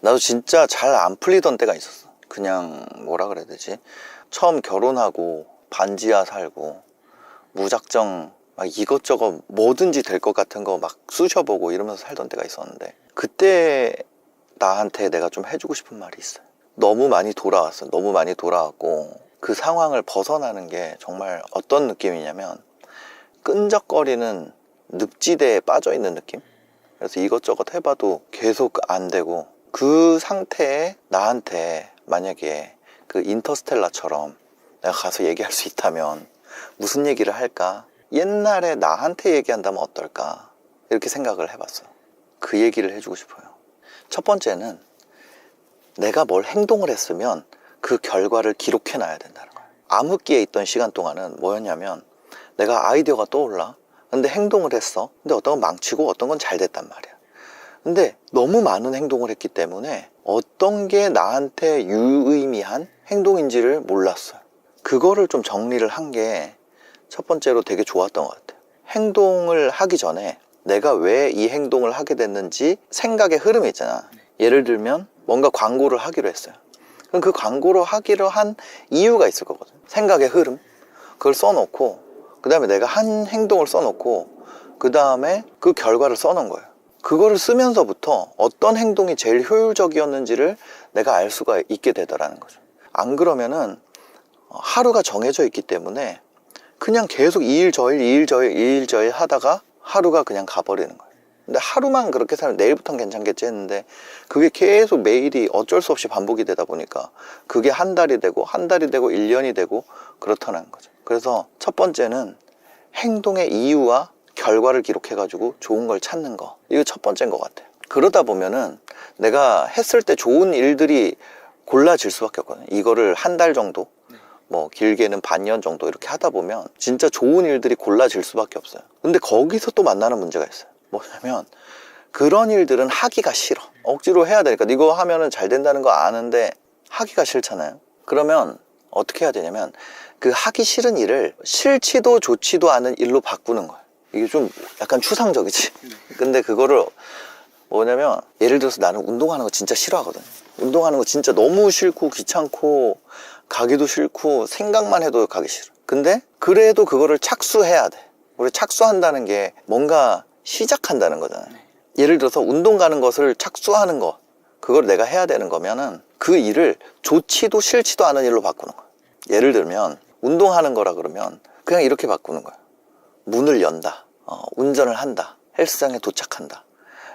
나도 진짜 잘 안 풀리던 때가 있었어. 그냥 뭐라 그래야 되지? 처음 결혼하고 반지하 살고 무작정 막 이것저것 뭐든지 될 것 같은 거 막 쑤셔보고 이러면서 살던 때가 있었는데, 그때 나한테 내가 좀 해주고 싶은 말이 있어요. 너무 많이 돌아왔어. 너무 많이 돌아왔고 그 상황을 벗어나는 게 정말 어떤 느낌이냐면 끈적거리는 늪지대에 빠져있는 느낌? 그래서 이것저것 해봐도 계속 안 되고, 그 상태에 나한테 만약에 그 인터스텔라처럼 내가 가서 얘기할 수 있다면 무슨 얘기를 할까? 옛날에 나한테 얘기한다면 어떨까? 이렇게 생각을 해봤어. 그 얘기를 해주고 싶어요. 첫 번째는 내가 뭘 행동을 했으면 그 결과를 기록해놔야 된다는 거예요. 암흑기에 있던 시간 동안은 뭐였냐면, 내가 아이디어가 떠올라. 근데 행동을 했어. 근데 어떤 건 망치고 어떤 건 잘 됐단 말이야. 근데 너무 많은 행동을 했기 때문에 어떤 게 나한테 유의미한 행동인지를 몰랐어요. 그거를 좀 정리를 한 게 첫 번째로 되게 좋았던 것 같아요. 행동을 하기 전에 내가 왜 이 행동을 하게 됐는지 생각의 흐름이 있잖아. 예를 들면 뭔가 광고를 하기로 했어요. 그럼 그 광고를 하기로 한 이유가 있을 거거든. 생각의 흐름. 그걸 써놓고, 그 다음에 내가 한 행동을 써놓고, 그 다음에 그 결과를 써놓은 거예요. 그거를 쓰면서부터 어떤 행동이 제일 효율적이었는지를 내가 알 수가 있게 되더라는 거죠. 안 그러면은 하루가 정해져 있기 때문에 그냥 계속 이 일 저 일, 이 일 저 일, 이 일 저 일 하다가 하루가 그냥 가버리는 거예요. 근데 하루만 그렇게 살면 내일부터는 괜찮겠지 했는데, 그게 계속 매일이 어쩔 수 없이 반복이 되다 보니까 그게 한 달이 되고 한 달이 되고 1년이 되고 그렇다는 거죠. 그래서 첫 번째는 행동의 이유와 결과를 기록해가지고 좋은 걸 찾는 거, 이거 첫 번째인 것 같아요. 그러다 보면은 내가 했을 때 좋은 일들이 골라질 수밖에 없거든요. 이거를 한 달 정도, 뭐 길게는 반년 정도 이렇게 하다 보면 진짜 좋은 일들이 골라질 수밖에 없어요. 근데 거기서 또 만나는 문제가 있어요. 뭐냐면 그런 일들은 하기가 싫어. 억지로 해야 되니까. 이거 하면은 잘 된다는 거 아는데 하기가 싫잖아요. 그러면 어떻게 해야 되냐면 그 하기 싫은 일을 싫지도 좋지도 않은 일로 바꾸는 거예요. 이게 좀 약간 추상적이지. 근데 그거를 뭐냐면, 예를 들어서 나는 운동하는 거 진짜 싫어하거든. 운동하는 거 진짜 너무 싫고 귀찮고 가기도 싫고 생각만 해도 가기 싫어. 근데 그래도 그거를 착수해야 돼. 우리 착수한다는 게 뭔가 시작한다는 거잖아요. 예를 들어서 운동 가는 것을 착수하는 거, 그걸 내가 해야 되는 거면은 그 일을 좋지도 싫지도 않은 일로 바꾸는 거야. 예를 들면 운동하는 거라 그러면 그냥 이렇게 바꾸는 거야. 문을 연다, 운전을 한다, 헬스장에 도착한다.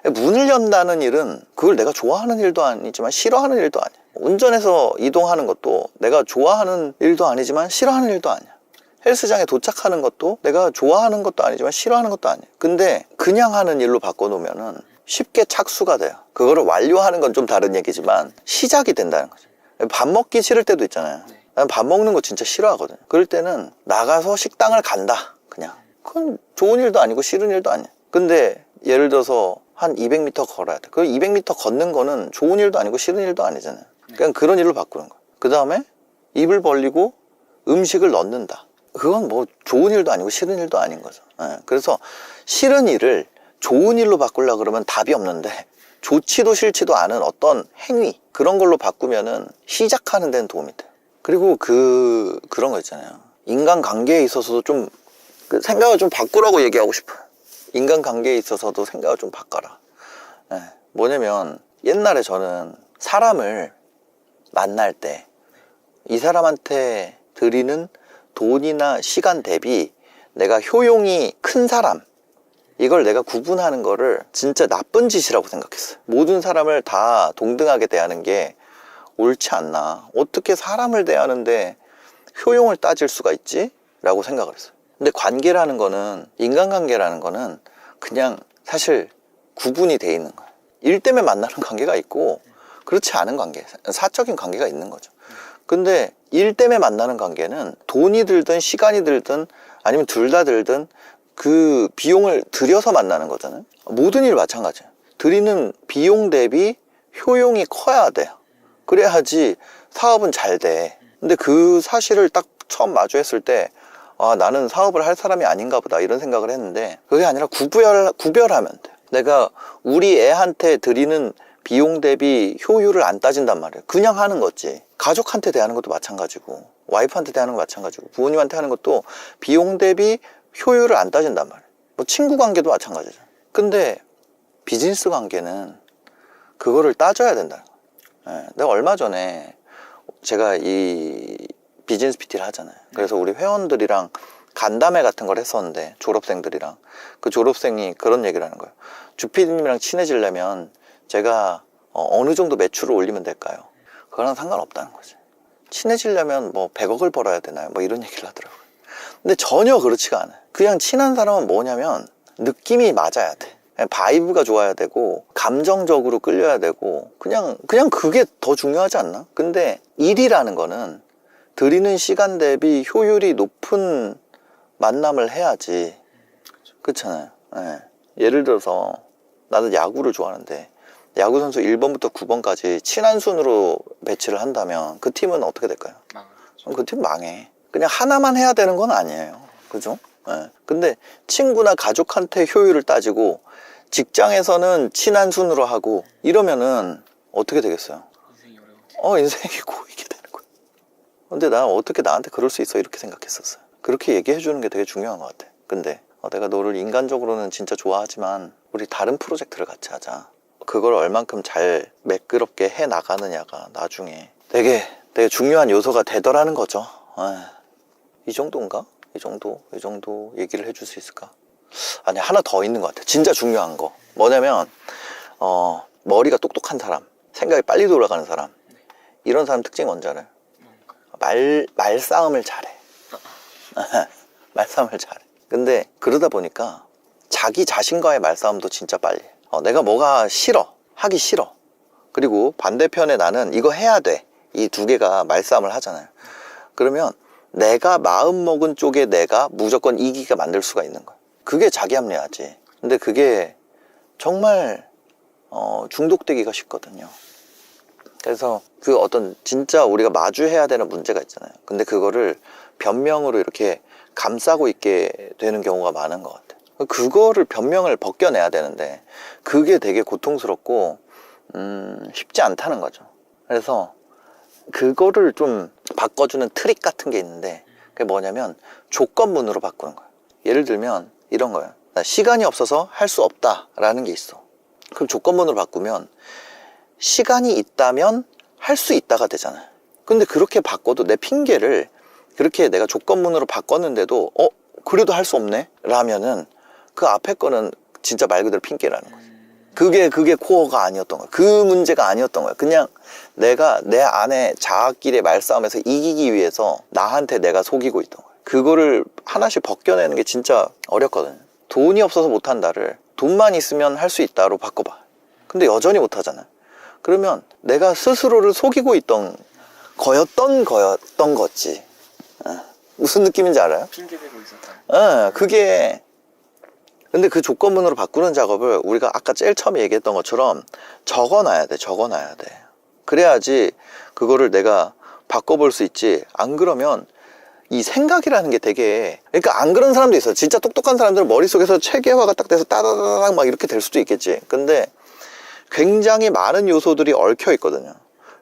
문을 연다는 일은 그걸 내가 좋아하는 일도 아니지만 싫어하는 일도 아니야. 운전해서 이동하는 것도 내가 좋아하는 일도 아니지만 싫어하는 일도 아니야. 헬스장에 도착하는 것도 내가 좋아하는 것도 아니지만 싫어하는 것도 아니야. 근데 그냥 하는 일로 바꿔놓으면은 쉽게 착수가 돼요. 그거를 완료하는 건 좀 다른 얘기지만 시작이 된다는 거죠. 밥 먹기 싫을 때도 있잖아요. 난 밥 먹는 거 진짜 싫어하거든. 그럴 때는 나가서 식당을 간다. 그냥 그건 좋은 일도 아니고 싫은 일도 아니야. 근데 예를 들어서 한 200m 걸어야 돼. 그 200m 걷는 거는 좋은 일도 아니고 싫은 일도 아니잖아요. 그냥 그런 일로 바꾸는 거야. 그 다음에 입을 벌리고 음식을 넣는다. 그건 뭐 좋은 일도 아니고 싫은 일도 아닌 거죠. 그래서 싫은 일을 좋은 일로 바꾸려고 그러면 답이 없는데, 좋지도 싫지도 않은 어떤 행위, 그런 걸로 바꾸면은 시작하는 데는 도움이 돼요. 그리고 그런 거 있잖아요. 인간관계에 있어서도 좀 생각을 좀 바꾸라고 얘기하고 싶어요. 인간관계에 있어서도 생각을 좀 바꿔라. 뭐냐면 옛날에 저는 사람을 만날 때 이 사람한테 드리는 돈이나 시간 대비 내가 효용이 큰 사람, 이걸 내가 구분하는 거를 진짜 나쁜 짓이라고 생각했어요. 모든 사람을 다 동등하게 대하는 게 옳지 않나. 어떻게 사람을 대하는데 효용을 따질 수가 있지? 라고 생각을 했어요. 근데 관계라는 거는, 인간관계라는 거는 그냥 사실 구분이 돼 있는 거예요. 일 때문에 만나는 관계가 있고 그렇지 않은 관계, 사적인 관계가 있는 거죠. 근데 일 때문에 만나는 관계는 돈이 들든 시간이 들든 아니면 둘 다 들든 그 비용을 들여서 만나는 거잖아요. 모든 일 마찬가지예요. 들이는 비용 대비 효용이 커야 돼요. 그래야지 사업은 잘 돼. 근데 그 사실을 딱 처음 마주했을 때, 아, 나는 사업을 할 사람이 아닌가 보다, 이런 생각을 했는데, 그게 아니라 구별하면 돼요. 내가 우리 애한테 드리는 비용 대비 효율을 안 따진단 말이에요. 그냥 하는 거지. 가족한테 대하는 것도 마찬가지고 와이프한테 대하는 것도 마찬가지고 부모님한테 하는 것도 비용 대비 효율을 안 따진단 말이에요. 뭐 친구 관계도 마찬가지죠. 근데 비즈니스 관계는 그거를 따져야 된다는 거예요. 예, 내가 얼마 전에 제가 이 비즈니스 PT를 하잖아요. 그래서 우리 회원들이랑 간담회 같은 걸 했었는데 졸업생들이랑 그 졸업생이 그런 얘기를 하는 거예요. 주피디님이랑 친해지려면 제가 어느 정도 매출을 올리면 될까요? 그거랑 상관없다는 거지. 친해지려면 뭐 100억을 벌어야 되나요? 뭐 이런 얘기를 하더라고요. 근데 전혀 그렇지가 않아요. 그냥 친한 사람은 뭐냐면 느낌이 맞아야 돼. 바이브가 좋아야 되고 감정적으로 끌려야 되고 그냥 그게 더 중요하지 않나? 근데 일이라는 거는 들이는 시간 대비 효율이 높은 만남을 해야지. 그렇잖아요. 예. 예를 들어서 나는 야구를 좋아하는데 야구 선수 1번부터 9번까지 친한 순으로 배치를 한다면 그 팀은 어떻게 될까요? 그 팀 망해. 그냥 하나만 해야 되는 건 아니에요. 그죠? 예. 근데 친구나 가족한테 효율을 따지고 직장에서는 친한 순으로 하고 이러면은 어떻게 되겠어요? 인생이 어려워. 인생이 고이게 되는 거야. 근데 나 어떻게 나한테 그럴 수 있어? 이렇게 생각했었어요. 그렇게 얘기해 주는 게 되게 중요한 것 같아. 근데 내가 너를 인간적으로는 진짜 좋아하지만 우리 다른 프로젝트를 같이 하자. 그걸 얼만큼 잘 매끄럽게 해 나가느냐가 나중에 되게 중요한 요소가 되더라는 거죠. 이 정도인가? 이 정도 얘기를 해줄 수 있을까? 아니, 하나 더 있는 것 같아. 진짜 중요한 거 뭐냐면 머리가 똑똑한 사람, 생각이 빨리 돌아가는 사람, 이런 사람 특징이 뭔지 알아요? 말싸움을 잘해. 말싸움을 잘해. 근데 그러다 보니까 자기 자신과의 말싸움도 진짜 빨리 해. 내가 뭐가 싫어, 하기 싫어, 그리고 반대편에 나는 이거 해야 돼, 이 두 개가 말싸움을 하잖아요. 그러면 내가 마음먹은 쪽에 내가 무조건 이기게 만들 수가 있는 거야. 그게 자기 합리화지. 근데 그게 정말 중독되기가 쉽거든요. 그래서 그 어떤 진짜 우리가 마주해야 되는 문제가 있잖아요. 근데 그거를 변명으로 이렇게 감싸고 있게 되는 경우가 많은 것 같아요. 그거를 변명을 벗겨내야 되는데 그게 되게 고통스럽고 쉽지 않다는 거죠. 그래서 그거를 좀 바꿔주는 트릭 같은 게 있는데 그게 뭐냐면 조건문으로 바꾸는 거예요. 예를 들면 이런 거예요. 나 시간이 없어서 할 수 없다 라는 게 있어. 그럼 조건문으로 바꾸면 시간이 있다면 할 수 있다가 되잖아요. 근데 그렇게 바꿔도 내 핑계를 그렇게 내가 조건문으로 바꿨는데도 그래도 할 수 없네 라면은 그 앞에 거는 진짜 말 그대로 핑계라는 거지. 그게 코어가 아니었던 거야. 그 문제가 아니었던 거야. 그냥 내가 내 안에 자아끼리의 말싸움에서 이기기 위해서 나한테 내가 속이고 있던 거야. 그거를 하나씩 벗겨내는 게 진짜 어렵거든요. 돈이 없어서 못한다를 돈만 있으면 할 수 있다로 바꿔봐. 근데 여전히 못하잖아요. 그러면 내가 스스로를 속이고 있던 거였던 거지. 무슨 느낌인지 알아요? 핑계대고 있었다. 그게. 근데 그 조건문으로 바꾸는 작업을 우리가 아까 제일 처음에 얘기했던 것처럼 적어놔야 돼. 그래야지 그거를 내가 바꿔볼 수 있지. 안 그러면 이 생각이라는 게 되게, 그러니까 안 그런 사람도 있어요. 진짜 똑똑한 사람들은 머릿속에서 체계화가 딱 돼서 따다다닥 막 이렇게 될 수도 있겠지. 근데 굉장히 많은 요소들이 얽혀 있거든요.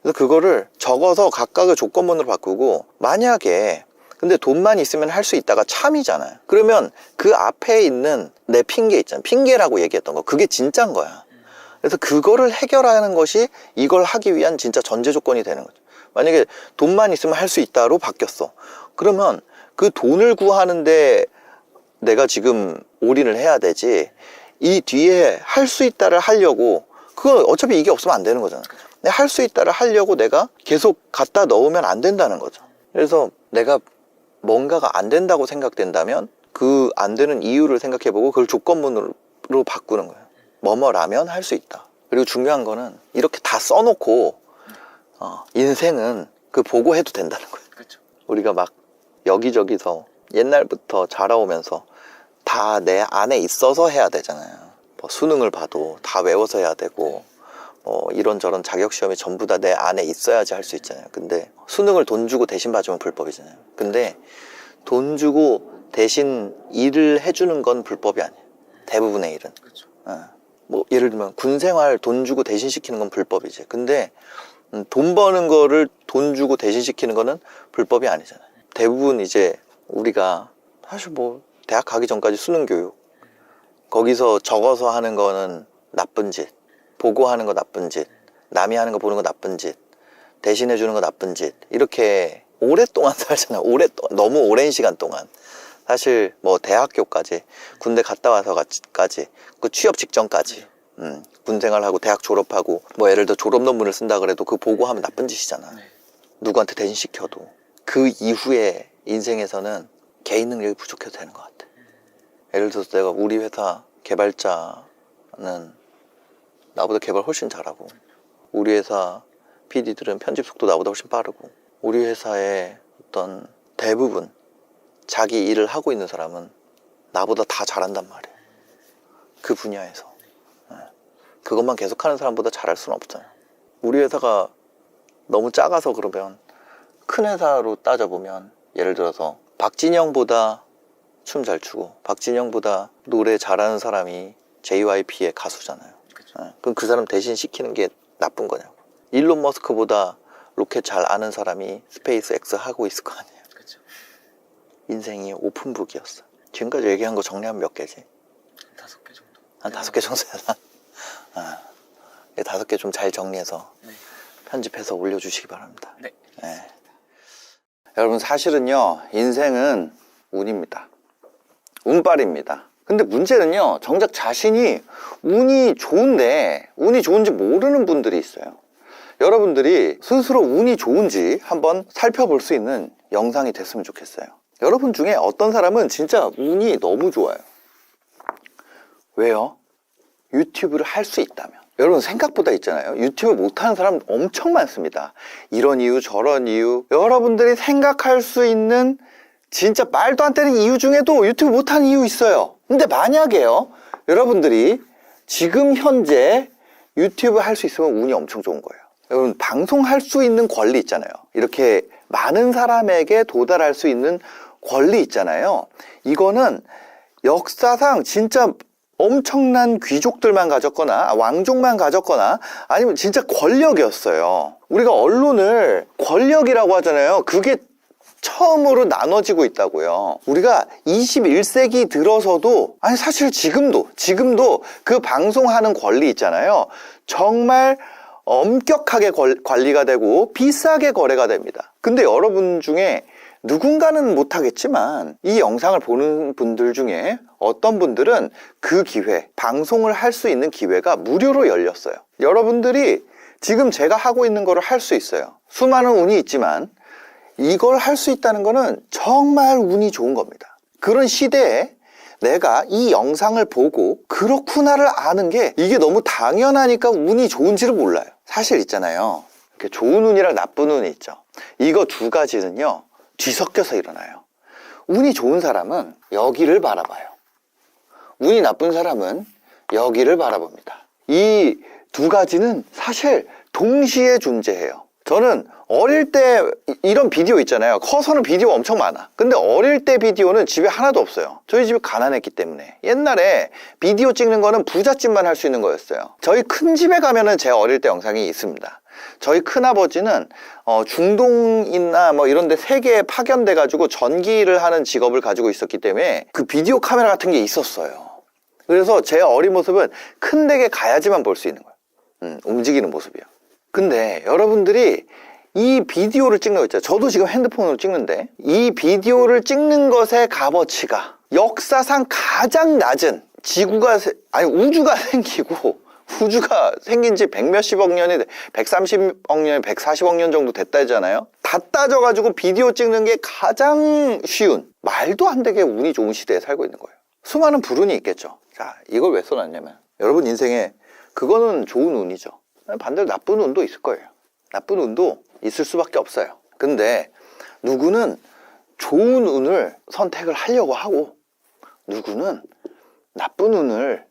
그래서 그거를 적어서 각각의 조건문으로 바꾸고, 만약에 근데 돈만 있으면 할 수 있다가 참이잖아요. 그러면 그 앞에 있는 내 핑계 있잖아요. 핑계라고 얘기했던 거, 그게 진짜인 거야. 그래서 그거를 해결하는 것이 이걸 하기 위한 진짜 전제 조건이 되는 거죠. 만약에 돈만 있으면 할 수 있다로 바뀌었어. 그러면 그 돈을 구하는데 내가 지금 올인을 해야 되지, 이 뒤에 할 수 있다를 하려고, 그거 어차피 이게 없으면 안 되는 거잖아. 할 수 있다를 하려고 내가 계속 갖다 넣으면 안 된다는 거죠. 그래서 내가 뭔가가 안 된다고 생각된다면 그 안 되는 이유를 생각해보고 그걸 조건문으로 바꾸는 거예요. 뭐뭐라면 할 수 있다. 그리고 중요한 거는 이렇게 다 써놓고 인생은 그 보고 해도 된다는 거예요. 그렇죠. 우리가 막 여기저기서 옛날부터 자라오면서 다 내 안에 있어서 해야 되잖아요. 뭐 수능을 봐도 다 외워서 해야 되고, 이런저런 자격시험이 전부 다 내 안에 있어야지 할 수 있잖아요. 근데 수능을 돈 주고 대신 봐주면 불법이잖아요. 근데 돈 주고 대신 일을 해주는 건 불법이 아니에요. 대부분의 일은. 그렇죠. 뭐 예를 들면 군 생활 돈 주고 대신 시키는 건 불법이지. 근데 돈 버는 거를 돈 주고 대신 시키는 거는 불법이 아니잖아요. 대부분 이제 우리가 사실 뭐 대학 가기 전까지 수능 교육, 거기서 적어서 하는 거는 나쁜 짓, 보고 하는 거 나쁜 짓, 남이 하는 거 보는 거 나쁜 짓, 대신해 주는 거 나쁜 짓, 이렇게 오랫동안 살잖아요. 너무 오랜 시간 동안. 사실 뭐 대학교까지, 군대 갔다 와서까지, 그 취업 직전까지, 군 생활하고 대학 졸업하고, 뭐 예를 들어 졸업 논문을 쓴다 그래도 그 보고 하면 나쁜 짓이잖아. 네. 누구한테 대신 시켜도. 그 이후에 인생에서는 개인 능력이 부족해도 되는 것 같아. 예를 들어서 내가 우리 회사 개발자는 나보다 개발 훨씬 잘하고, 우리 회사 PD들은 편집 속도 나보다 훨씬 빠르고, 우리 회사의 어떤 대부분 자기 일을 하고 있는 사람은 나보다 다 잘한단 말이에요. 그 분야에서. 그것만 계속하는 사람보다 잘할 수는 없잖아요. 우리 회사가 너무 작아서 그러면, 큰 회사로 따져보면 예를 들어서 박진영보다 춤 잘 추고 박진영보다 노래 잘하는 사람이 JYP의 가수잖아요. 그럼 그 사람 대신 시키는 게 나쁜 거냐고. 일론 머스크보다 로켓 잘 아는 사람이 스페이스 X 하고 있을 거 아니에요. 그렇죠. 인생이 오픈북이었어. 지금까지 얘기한 거 정리하면 몇 개지? 5개 정도. 한 5개 정도야. 5개 좀 잘 정리해서 네. 편집해서 올려주시기 바랍니다. 네. 네. 여러분, 사실은요, 인생은 운입니다. 운빨입니다. 근데 문제는요, 정작 자신이 운이 좋은데 운이 좋은지 모르는 분들이 있어요. 여러분들이 스스로 운이 좋은지 한번 살펴볼 수 있는 영상이 됐으면 좋겠어요. 여러분 중에 어떤 사람은 진짜 운이 너무 좋아요. 왜요? 유튜브를 할 수 있다면. 여러분, 생각보다 있잖아요, 유튜브 못하는 사람 엄청 많습니다. 이런 이유 저런 이유, 여러분들이 생각할 수 있는 진짜 말도 안 되는 이유 중에도 유튜브 못하는 이유 있어요. 근데 만약에요, 여러분들이 지금 현재 유튜브 할 수 있으면 운이 엄청 좋은 거예요. 여러분, 방송할 수 있는 권리 있잖아요. 이렇게 많은 사람에게 도달할 수 있는 권리 있잖아요. 이거는 역사상 진짜 엄청난 귀족들만 가졌거나 왕족만 가졌거나 아니면 진짜 권력이었어요. 우리가 언론을 권력이라고 하잖아요. 그게 처음으로 나눠지고 있다고요. 우리가 21세기 들어서도, 아니 사실 지금도 그 방송하는 권리 있잖아요, 정말 엄격하게 관리가 되고 비싸게 거래가 됩니다. 근데 여러분 중에 누군가는 못하겠지만 이 영상을 보는 분들 중에 어떤 분들은 그 기회, 방송을 할 수 있는 기회가 무료로 열렸어요. 여러분들이 지금 제가 하고 있는 거를 할 수 있어요. 수많은 운이 있지만 이걸 할 수 있다는 거는 정말 운이 좋은 겁니다. 그런 시대에 내가 이 영상을 보고 그렇구나를 아는 게, 이게 너무 당연하니까 운이 좋은지를 몰라요. 사실 있잖아요, 이렇게 좋은 운이랑 나쁜 운이 있죠. 이거 두 가지는요, 뒤섞여서 일어나요. 운이 좋은 사람은 여기를 바라봐요. 운이 나쁜 사람은 여기를 바라봅니다. 이 두 가지는 사실 동시에 존재해요. 저는 어릴 때 이런 비디오 있잖아요. 커서는 비디오 엄청 많아. 근데 어릴 때 비디오는 집에 하나도 없어요. 저희 집이 가난했기 때문에. 옛날에 비디오 찍는 거는 부잣집만 할 수 있는 거였어요. 저희 큰 집에 가면은 제 어릴 때 영상이 있습니다. 저희 큰아버지는 중동이나 뭐 이런 데 세계에 파견돼 가지고 전기를 하는 직업을 가지고 있었기 때문에 그 비디오 카메라 같은 게 있었어요. 그래서 제 어린 모습은 큰 댁에 가야지만 볼 수 있는 거예요. 움직이는 모습이요. 근데 여러분들이 이 비디오를 찍는 거 있잖아요. 저도 지금 핸드폰으로 찍는데, 이 비디오를 찍는 것의 값어치가 역사상 가장 낮은, 우주가 생기고, 우주가 생긴 지 100몇십억 년이 130억 년, 140억 년 정도 됐다 했잖아요. 다 따져가지고 비디오 찍는 게 가장 쉬운, 말도 안 되게 운이 좋은 시대에 살고 있는 거예요. 수많은 불운이 있겠죠. 자, 이걸 왜 써놨냐면, 여러분 인생에 그거는 좋은 운이죠. 반대로 나쁜 운도 있을 거예요. 나쁜 운도 있을 수밖에 없어요. 근데 누구는 좋은 운을 선택을 하려고 하고, 누구는 나쁜 운을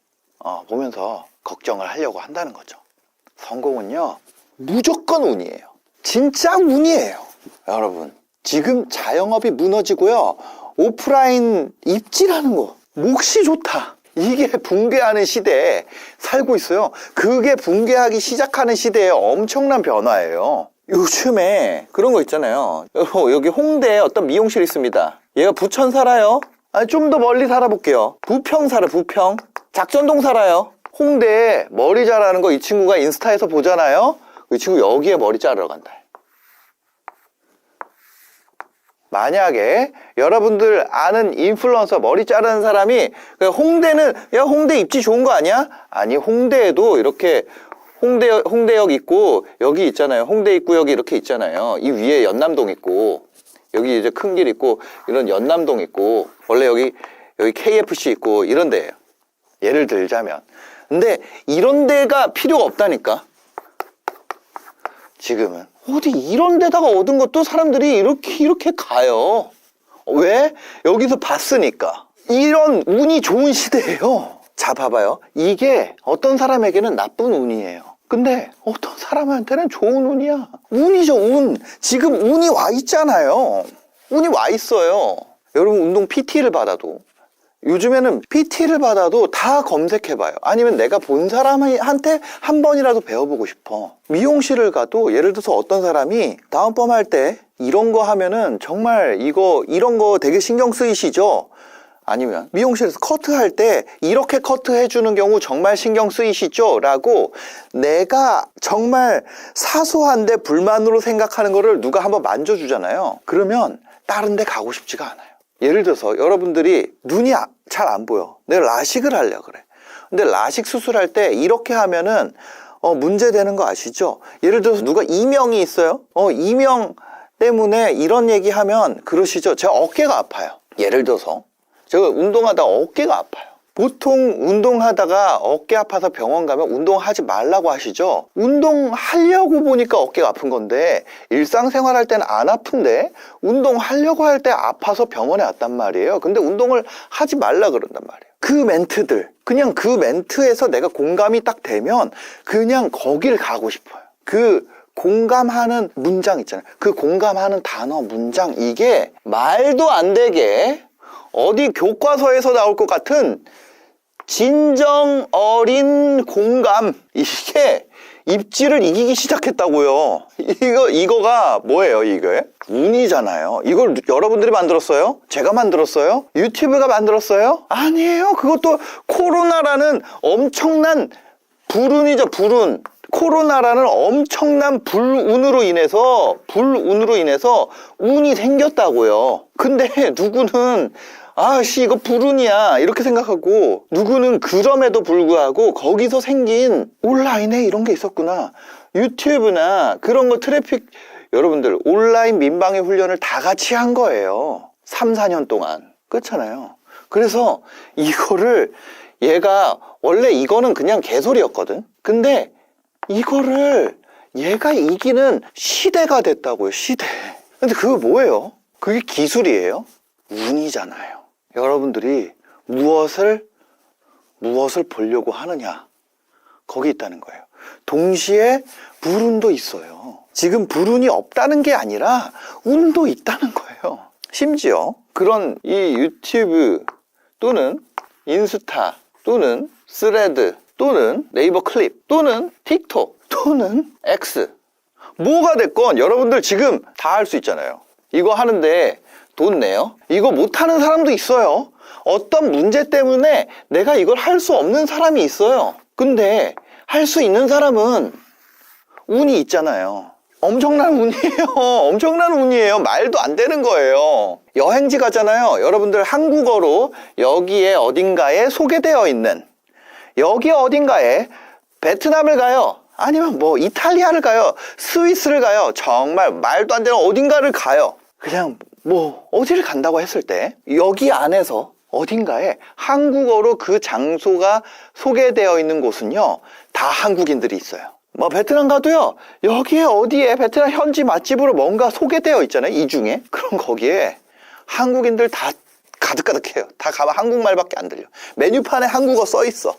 보면서 걱정을 하려고 한다는 거죠. 성공은요, 무조건 운이에요. 진짜 운이에요. 여러분, 지금 자영업이 무너지고요, 오프라인 입지라는 거, 몫이 좋다. 이게 붕괴하는 시대에 살고 있어요. 그게 붕괴하기 시작하는 시대에 엄청난 변화예요. 요즘에 그런 거 있잖아요. 여기 홍대에 어떤 미용실 있습니다. 얘가 부천 살아요. 좀 더 멀리 살아볼게요. 부평 살아, 부평. 작전동 살아요. 홍대에 머리 자르는 거 이 친구가 인스타에서 보잖아요. 이 친구 여기에 머리 자르러 간다. 만약에 여러분들 아는 인플루언서 머리 자르는 사람이 홍대는 야 홍대 입지 좋은 거 아니야? 아니 홍대에도 이렇게 홍대역 있고 여기 있잖아요. 홍대 입구역이 이렇게 있잖아요. 이 위에 연남동 있고 여기 이제 큰 길 있고 이런 연남동 있고 원래 여기 KFC 있고 이런 데예요. 예를 들자면. 근데 이런 데가 필요가 없다니까. 지금은 어디 이런 데다가 얻은 것도 사람들이 이렇게 가요. 왜? 여기서 봤으니까. 이런 운이 좋은 시대예요. 자 봐봐요. 이게 어떤 사람에게는 나쁜 운이에요. 근데 어떤 사람한테는 좋은 운이야. 운이죠, 운. 지금 운이 와 있잖아요. 운이 와 있어요. 여러분 운동 PT를 받아도 요즘에는 PT를 받아도 다 검색해봐요. 아니면 내가 본 사람한테 한 번이라도 배워보고 싶어. 미용실을 가도 예를 들어서 어떤 사람이 다운펌 할 때 이런 거 하면은 정말 이런 거 되게 신경 쓰이시죠? 아니면 미용실에서 커트할 때 이렇게 커트해주는 경우 정말 신경 쓰이시죠? 라고 내가 정말 사소한데 불만으로 생각하는 거를 누가 한번 만져주잖아요. 그러면 다른 데 가고 싶지가 않아요. 예를 들어서 여러분들이 눈이 잘 안 보여. 내가 라식을 하려고 그래. 근데 라식 수술할 때 이렇게 하면은 문제 되는 거 아시죠? 예를 들어서 누가 이명이 있어요. 이명 때문에 이런 얘기 하면 그러시죠. 제가 어깨가 아파요. 예를 들어서 제가 운동하다 어깨가 아파요. 보통 운동하다가 어깨 아파서 병원 가면 운동하지 말라고 하시죠. 운동하려고 보니까 어깨가 아픈 건데 일상생활 할 때는 안 아픈데 운동하려고 할 때 아파서 병원에 왔단 말이에요. 근데 운동을 하지 말라 그런단 말이에요. 그 멘트들, 그냥 그 멘트에서 내가 공감이 딱 되면 그냥 거길 가고 싶어요. 그 공감하는 문장 있잖아요. 그 공감하는 단어, 문장, 이게 말도 안 되게 어디 교과서에서 나올 것 같은 진정 어린 공감, 이게 입지를 이기기 시작했다고요. 이거가 뭐예요, 이게? 운이잖아요. 이걸 여러분들이 만들었어요? 제가 만들었어요? 유튜브가 만들었어요? 아니에요. 그것도 코로나라는 엄청난 불운이죠, 불운. 코로나라는 엄청난 불운으로 인해서 운이 생겼다고요. 근데 누구는 이거 불운이야 이렇게 생각하고, 누구는 그럼에도 불구하고 거기서 생긴 온라인에 이런 게 있었구나, 유튜브나 그런 거 트래픽, 여러분들 온라인 민방위 훈련을 다 같이 한 거예요. 3, 4년 동안. 그렇잖아요. 그래서 이거를 얘가 원래 이거는 그냥 개소리였거든. 근데 이거를 얘가 이기는 시대가 됐다고요, 시대. 근데 그거 뭐예요? 그게 기술이에요? 운이잖아요. 여러분들이 무엇을 보려고 하느냐, 거기 있다는 거예요. 동시에 불운도 있어요. 지금 불운이 없다는 게 아니라 운도 있다는 거예요. 심지어 그런 이 유튜브 또는 인스타 또는 스레드 또는 네이버 클립 또는 틱톡 또는 X, 뭐가 됐건 여러분들 지금 다 할 수 있잖아요. 이거 하는데 돈 내요? 이거 못하는 사람도 있어요. 어떤 문제 때문에 내가 이걸 할 수 없는 사람이 있어요. 근데 할 수 있는 사람은 운이 있잖아요. 엄청난 운이에요. 엄청난 운이에요. 말도 안 되는 거예요. 여행지 가잖아요. 여러분들 한국어로 여기에 어딘가에 소개되어 있는, 여기 어딘가에 베트남을 가요. 아니면 뭐 이탈리아를 가요. 스위스를 가요. 정말 말도 안 되는 어딘가를 가요. 그냥 뭐 어디를 간다고 했을 때 여기 안에서 어딘가에 한국어로 그 장소가 소개되어 있는 곳은요, 다 한국인들이 있어요. 뭐 베트남 가도요, 여기에 어디에 베트남 현지 맛집으로 뭔가 소개되어 있잖아요, 이 중에. 그럼 거기에 한국인들 다 가득가득해요. 다 가면 한국말밖에 안 들려. 메뉴판에 한국어 써 있어.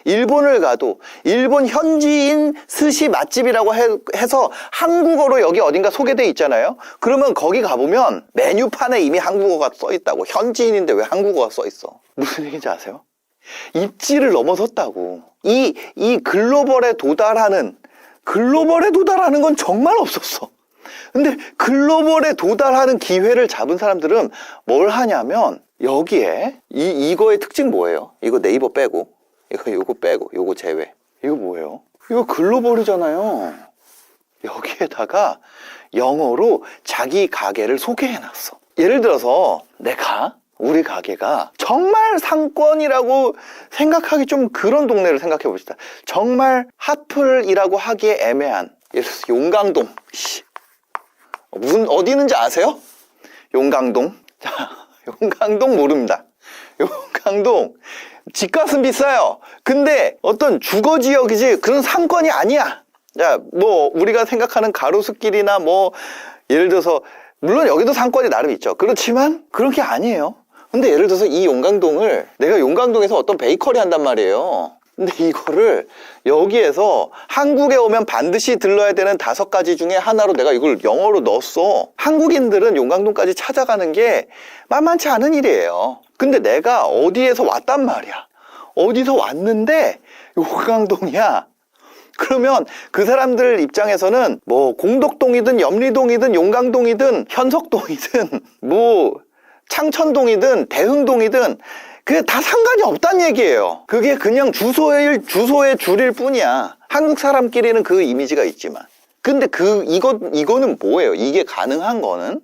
일본을 가도 일본 현지인 스시 맛집이라고 해서 한국어로 여기 어딘가 소개돼 있잖아요. 그러면 거기 가보면 메뉴판에 이미 한국어가 써 있다고. 현지인인데 왜 한국어가 써 있어? 무슨 얘기인지 아세요? 입지를 넘어섰다고. 이 글로벌에 도달하는 건 정말 없었어. 근데 글로벌에 도달하는 기회를 잡은 사람들은 뭘 하냐면 여기에 이거의 특징 뭐예요? 이거 네이버 빼고 요거 빼고 요거 제외. 이거 뭐예요? 이거 글로벌이잖아요. 여기에다가 영어로 자기 가게를 소개해놨어. 예를 들어서 우리 가게가 정말 상권이라고 생각하기 좀 그런 동네를 생각해 봅시다. 정말 핫플이라고 하기에 애매한, 예를 들어서 용강동. 무슨 어디 있는지 아세요? 용강동. 자, 용강동 모릅니다. 용강동 집값은 비싸요. 근데 어떤 주거 지역이지 그런 상권이 아니야. 자, 뭐 우리가 생각하는 가로수길이나 뭐 예를 들어서 물론 여기도 상권이 나름 있죠. 그렇지만 그런 게 아니에요. 근데 예를 들어서 이 용강동을 내가 용강동에서 어떤 베이커리 한단 말이에요. 근데 이거를 여기에서 한국에 오면 반드시 들러야 되는 5가지 중에 하나로 내가 이걸 영어로 넣었어. 한국인들은 용강동까지 찾아가는 게 만만치 않은 일이에요. 근데 내가 어디에서 왔단 말이야. 어디서 왔는데 용강동이야. 그러면 그 사람들 입장에서는 뭐 공덕동이든 염리동이든 용강동이든 현석동이든 뭐 창천동이든 대흥동이든 그게 다 상관이 없다는 얘기예요. 그게 그냥 주소의 줄일 뿐이야. 한국 사람끼리는 그 이미지가 있지만. 근데 이거는 뭐예요? 이게 가능한 거는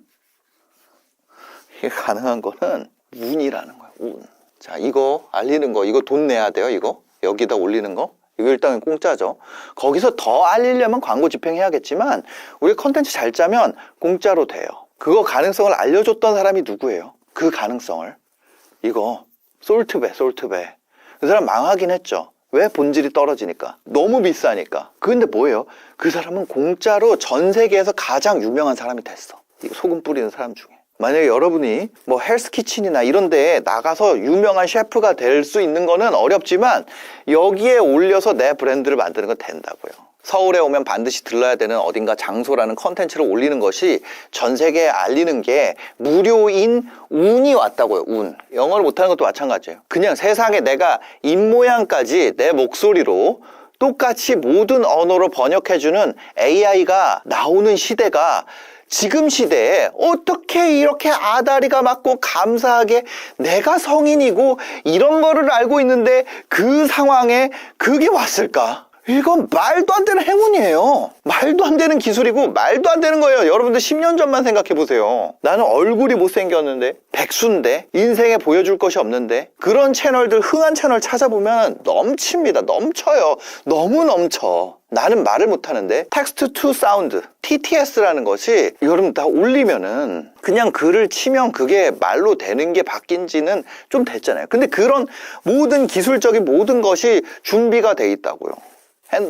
운이라는 거예요. 운. 자, 이거 알리는 거, 이거 돈 내야 돼요. 이거 여기다 올리는 거. 이거 일단 공짜죠. 거기서 더 알리려면 광고 집행해야겠지만 우리 컨텐츠 잘 짜면 공짜로 돼요. 그거 가능성을 알려줬던 사람이 누구예요? 그 가능성을. 이거 솔트배. 그 사람 망하긴 했죠. 왜? 본질이 떨어지니까. 너무 비싸니까. 근데 뭐예요? 그 사람은 공짜로 전 세계에서 가장 유명한 사람이 됐어. 이거 소금 뿌리는 사람 중에. 만약에 여러분이 뭐 헬스키친이나 이런 데에 나가서 유명한 셰프가 될 수 있는 거는 어렵지만 여기에 올려서 내 브랜드를 만드는 건 된다고요. 서울에 오면 반드시 들러야 되는 어딘가 장소라는 컨텐츠를 올리는 것이 전 세계에 알리는 게 무료인 운이 왔다고요. 운. 영어를 못하는 것도 마찬가지예요. 그냥 세상에 내가 입모양까지 내 목소리로 똑같이 모든 언어로 번역해주는 AI가 나오는 시대가 지금 시대에 어떻게 이렇게 아다리가 맞고 감사하게 내가 성인이고 이런 거를 알고 있는데 그 상황에 그게 왔을까? 이건 말도 안 되는 행운이에요. 말도 안 되는 기술이고 말도 안 되는 거예요. 여러분들 10년 전만 생각해 보세요. 나는 얼굴이 못생겼는데 백수인데 인생에 보여줄 것이 없는데 그런 채널들, 흥한 채널 찾아보면 넘칩니다. 넘쳐요. 너무 넘쳐. 나는 말을 못하는데 텍스트 투 사운드 TTS라는 것이 여러분 다 올리면은 그냥 글을 치면 그게 말로 되는 게 바뀐 지는 좀 됐잖아요. 근데 그런 모든 기술적인 모든 것이 준비가 돼 있다고요.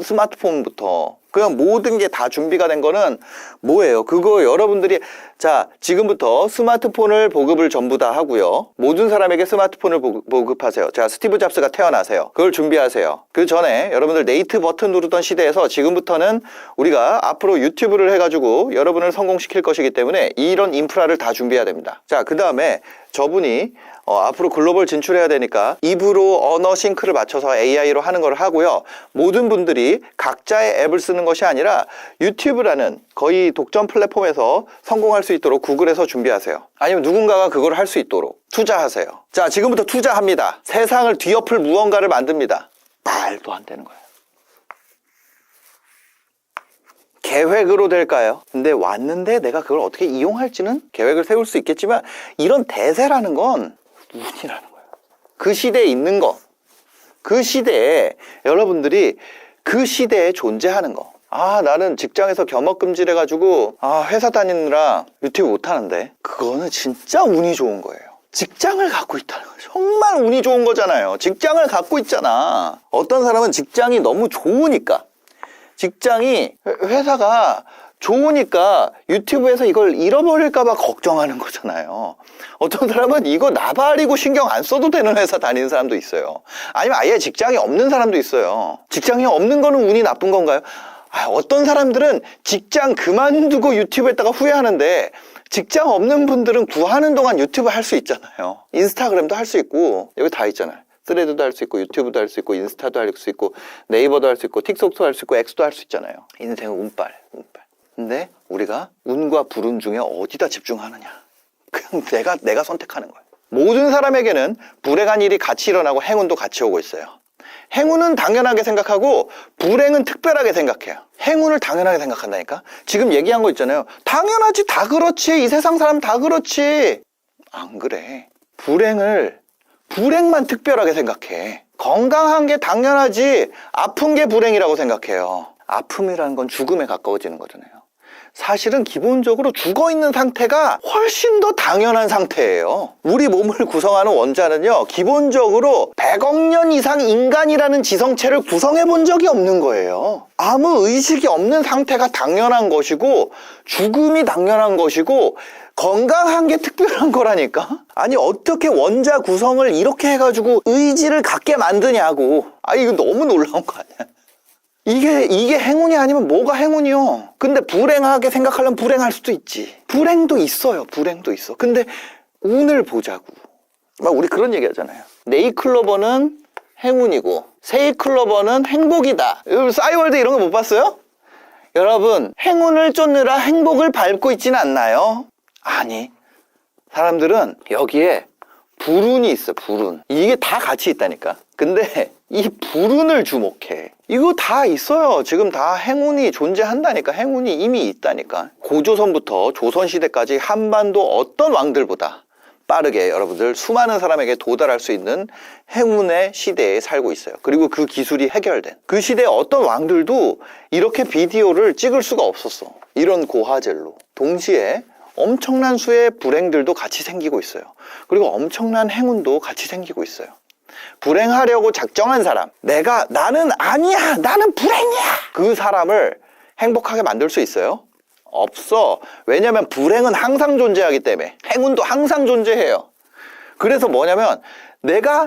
스마트폰부터 그냥 모든 게 다 준비가 된 거는 뭐예요? 그거 여러분들이 자 지금부터 스마트폰을 보급을 전부 다 하고요. 모든 사람에게 스마트폰을 보급하세요. 자, 스티브 잡스가 태어나세요. 그걸 준비하세요. 그 전에 여러분들 네이트 버튼 누르던 시대에서 지금부터는 우리가 앞으로 유튜브를 해가지고 여러분을 성공시킬 것이기 때문에 이런 인프라를 다 준비해야 됩니다. 자, 그 다음에 저분이 앞으로 글로벌 진출해야 되니까 입으로 언어 싱크를 맞춰서 AI로 하는 걸 하고요. 모든 분들이 각자의 앱을 쓰는 것이 아니라 유튜브라는 거의 독점 플랫폼에서 성공할 수 있도록 구글에서 준비하세요. 아니면 누군가가 그걸 할 수 있도록 투자하세요. 자, 지금부터 투자합니다. 세상을 뒤엎을 무언가를 만듭니다. 말도 안 되는 거예요. 계획으로 될까요? 근데 왔는데 내가 그걸 어떻게 이용할지는 계획을 세울 수 있겠지만 이런 대세라는 건 운이라는 거예요. 그 시대에 있는 거. 그 시대에 여러분들이 그 시대에 존재하는 거. 아, 나는 직장에서 겸업금지를 해가지고 회사 다니느라 유튜브 못하는데 그거는 진짜 운이 좋은 거예요. 직장을 갖고 있다는 거 정말 운이 좋은 거잖아요. 직장을 갖고 있잖아. 어떤 사람은 직장이 너무 좋으니까 회사가 좋으니까 유튜브에서 이걸 잃어버릴까봐 걱정하는 거잖아요. 어떤 사람은 이거 나발이고 신경 안 써도 되는 회사 다니는 사람도 있어요. 아니면 아예 직장이 없는 사람도 있어요. 직장이 없는 거는 운이 나쁜 건가요? 어떤 사람들은 직장 그만두고 유튜브 했다가 후회하는데 직장 없는 분들은 구하는 동안 유튜브 할 수 있잖아요. 인스타그램도 할 수 있고 여기 다 있잖아요. 스레드도 할 수 있고 유튜브도 할 수 있고 인스타도 할 수 있고 네이버도 할 수 있고 틱톡도 할 수 있고 엑스도 할 수 있잖아요. 인생은 운빨. 근데 우리가 운과 불운 중에 어디다 집중하느냐. 그냥 내가 선택하는 거예요. 모든 사람에게는 불행한 일이 같이 일어나고 행운도 같이 오고 있어요. 행운은 당연하게 생각하고 불행은 특별하게 생각해요. 행운을 당연하게 생각한다니까. 지금 얘기한 거 있잖아요. 당연하지, 다 그렇지, 이 세상 사람 다 그렇지. 안 그래. 불행만 특별하게 생각해. 건강한 게 당연하지, 아픈 게 불행이라고 생각해요. 아픔이라는 건 죽음에 가까워지는 거잖아요. 사실은 기본적으로 죽어있는 상태가 훨씬 더 당연한 상태예요. 우리 몸을 구성하는 원자는요, 기본적으로 100억 년 이상 인간이라는 지성체를 구성해 본 적이 없는 거예요. 아무 의식이 없는 상태가 당연한 것이고, 죽음이 당연한 것이고, 건강한 게 특별한 거라니까? 아니, 어떻게 원자 구성을 이렇게 해가지고 의지를 갖게 만드냐고. 이거 너무 놀라운 거 아니야? 이게 행운이 아니면 뭐가 행운이요? 근데 불행하게 생각하려면 불행할 수도 있지. 불행도 있어요. 불행도 있어. 근데 운을 보자고. 막 우리 그런 얘기 하잖아요. 네이클로버는 행운이고 세이클로버는 행복이다. 싸이월드 이런 거 못 봤어요? 여러분, 행운을 쫓느라 행복을 밟고 있지는 않나요? 아니, 사람들은 여기에 불운이 있어. 불운. 이게 다 같이 있다니까. 근데 이 불운을 주목해. 이거 다 있어요. 지금 다 행운이 존재한다니까. 행운이 이미 있다니까. 고조선부터 조선시대까지 한반도 어떤 왕들보다 빠르게 여러분들 수많은 사람에게 도달할 수 있는 행운의 시대에 살고 있어요. 그리고 그 기술이 해결된 그 시대의 어떤 왕들도 이렇게 비디오를 찍을 수가 없었어. 이런 고화질로. 동시에 엄청난 수의 불행들도 같이 생기고 있어요. 그리고 엄청난 행운도 같이 생기고 있어요. 불행하려고 작정한 사람, 나는 아니야, 나는 불행이야, 그 사람을 행복하게 만들 수 있어요? 없어. 왜냐면 불행은 항상 존재하기 때문에. 행운도 항상 존재해요. 그래서 뭐냐면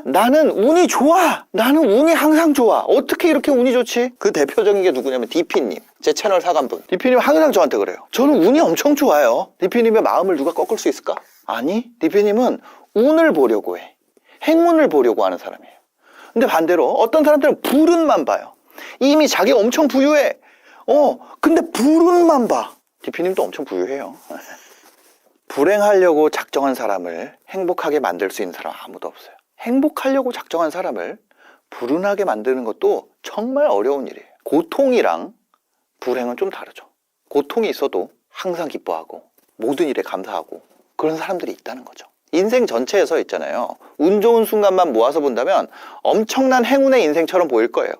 나는 운이 좋아. 나는 운이 항상 좋아. 어떻게 이렇게 운이 좋지? 그 대표적인 게 누구냐면 DP님, 제 채널 사관분. DP님 항상 저한테 그래요. 저는 운이 엄청 좋아요. DP님의 마음을 누가 꺾을 수 있을까? 아니, DP님은 운을 보려고 해. 행운을 보려고 하는 사람이에요. 근데 반대로 어떤 사람들은 불운만 봐요. 이미 자기가 엄청 부유해. 근데 불운만 봐. DP님도 엄청 부유해요. 불행하려고 작정한 사람을 행복하게 만들 수 있는 사람 아무도 없어요. 행복하려고 작정한 사람을 불운하게 만드는 것도 정말 어려운 일이에요. 고통이랑 불행은 좀 다르죠. 고통이 있어도 항상 기뻐하고 모든 일에 감사하고 그런 사람들이 있다는 거죠. 인생 전체에서 있잖아요. 운 좋은 순간만 모아서 본다면 엄청난 행운의 인생처럼 보일 거예요.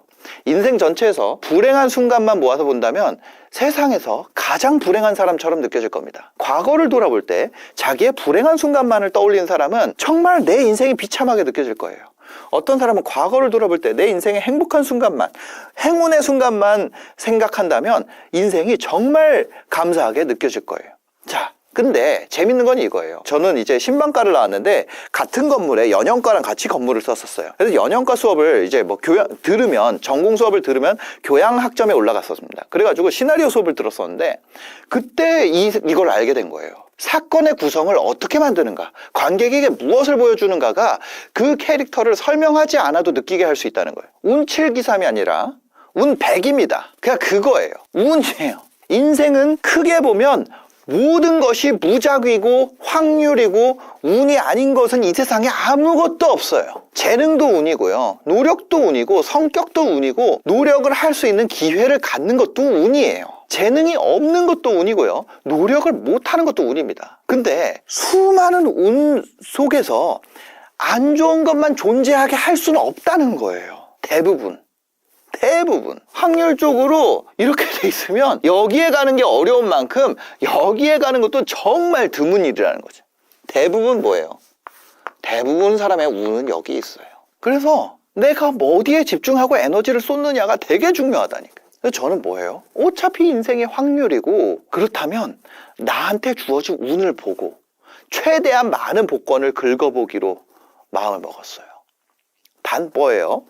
인생 전체에서 불행한 순간만 모아서 본다면 세상에서 가장 불행한 사람처럼 느껴질 겁니다. 과거를 돌아볼 때 자기의 불행한 순간만을 떠올리는 사람은 정말 내 인생이 비참하게 느껴질 거예요. 어떤 사람은 과거를 돌아볼 때 내 인생의 행복한 순간만, 행운의 순간만 생각한다면 인생이 정말 감사하게 느껴질 거예요. 자, 근데 재밌는 건 이거예요. 저는 이제 신방과를 나왔는데 같은 건물에 연영과랑 같이 건물을 썼었어요. 그래서 연영과 수업을 이제 전공 수업을 들으면 교양 학점에 올라갔었습니다. 그래가지고 시나리오 수업을 들었었는데 그때 이걸 알게 된 거예요. 사건의 구성을 어떻게 만드는가, 관객에게 무엇을 보여주는가가 그 캐릭터를 설명하지 않아도 느끼게 할 수 있다는 거예요. 운 7기삼이 아니라 운 100입니다. 그냥 그거예요. 운이에요. 인생은 크게 보면 모든 것이 무작위고 확률이고 운이 아닌 것은 이 세상에 아무것도 없어요. 재능도 운이고요. 노력도 운이고 성격도 운이고 노력을 할 수 있는 기회를 갖는 것도 운이에요. 재능이 없는 것도 운이고요. 노력을 못하는 것도 운입니다. 근데 수많은 운 속에서 안 좋은 것만 존재하게 할 수는 없다는 거예요. 대부분 확률적으로 이렇게 돼 있으면 여기에 가는 게 어려운 만큼 여기에 가는 것도 정말 드문 일이라는 거죠. 대부분 뭐예요? 대부분 사람의 운은 여기 있어요. 그래서 내가 뭐 어디에 집중하고 에너지를 쏟느냐가 되게 중요하다니까. 그래서 저는 뭐예요? 어차피 인생의 확률이고 그렇다면 나한테 주어진 운을 보고 최대한 많은 복권을 긁어보기로 마음을 먹었어요. 단 뭐예요?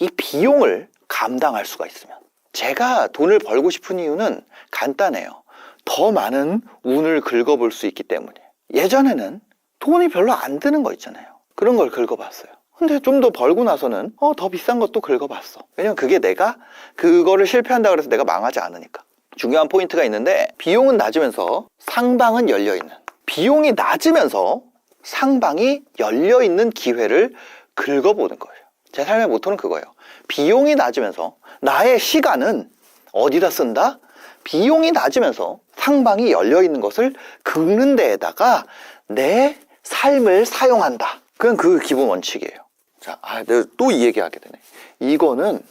이 비용을 감당할 수가 있으면. 제가 돈을 벌고 싶은 이유는 간단해요. 더 많은 운을 긁어볼 수 있기 때문이에요. 예전에는 돈이 별로 안 드는 거 있잖아요. 그런 걸 긁어봤어요. 근데 좀 더 벌고 나서는 더 비싼 것도 긁어봤어. 왜냐면 그게 내가 그거를 실패한다 그래서 내가 망하지 않으니까. 중요한 포인트가 있는데 비용은 낮으면서 상방은 열려있는, 비용이 낮으면서 상방이 열려있는 기회를 긁어보는 거예요. 제 삶의 모토는 그거예요. 비용이 낮으면서 나의 시간은 어디다 쓴다? 비용이 낮으면서 상방이 열려있는 것을 긁는 데에다가 내 삶을 사용한다. 그건 그 기본 원칙이에요. 자, 내가 또 이 얘기하게 되네. 이거는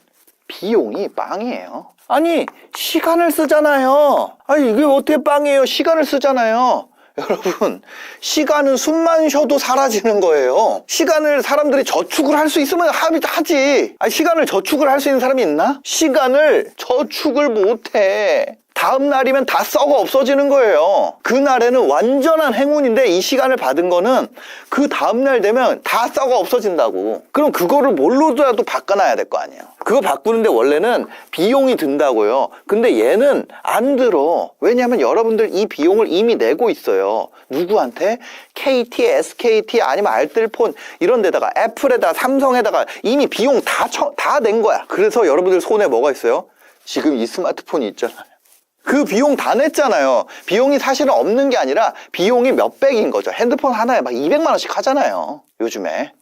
비용이 빵이에요. 아니, 시간을 쓰잖아요. 아니, 이게 어떻게 빵이에요? 시간을 쓰잖아요. 여러분, 시간은 숨만 쉬어도 사라지는 거예요. 시간을 사람들이 저축을 할 수 있으면 하지. 아니, 시간을 저축을 할 수 있는 사람이 있나? 시간을 저축을 못해. 다음 날이면 다 썩어 없어지는 거예요. 그날에는 완전한 행운인데 이 시간을 받은 거는 그 다음 날 되면 다 썩어 없어진다고. 그럼 그거를 뭘로라도 바꿔놔야 될 거 아니에요. 그거 바꾸는데 원래는 비용이 든다고요. 근데 얘는 안 들어. 왜냐하면 여러분들 이 비용을 이미 내고 있어요. 누구한테? KT, SKT 아니면 알뜰폰 이런 데다가 애플에다가 삼성에다가 이미 비용 다 낸 거야. 그래서 여러분들 손에 뭐가 있어요? 지금 이 스마트폰이 있잖아요. 그 비용 다 냈잖아요. 비용이 사실은 없는 게 아니라 비용이 몇백인 거죠. 핸드폰 하나에 막 200만 원씩 하잖아요. 요즘에.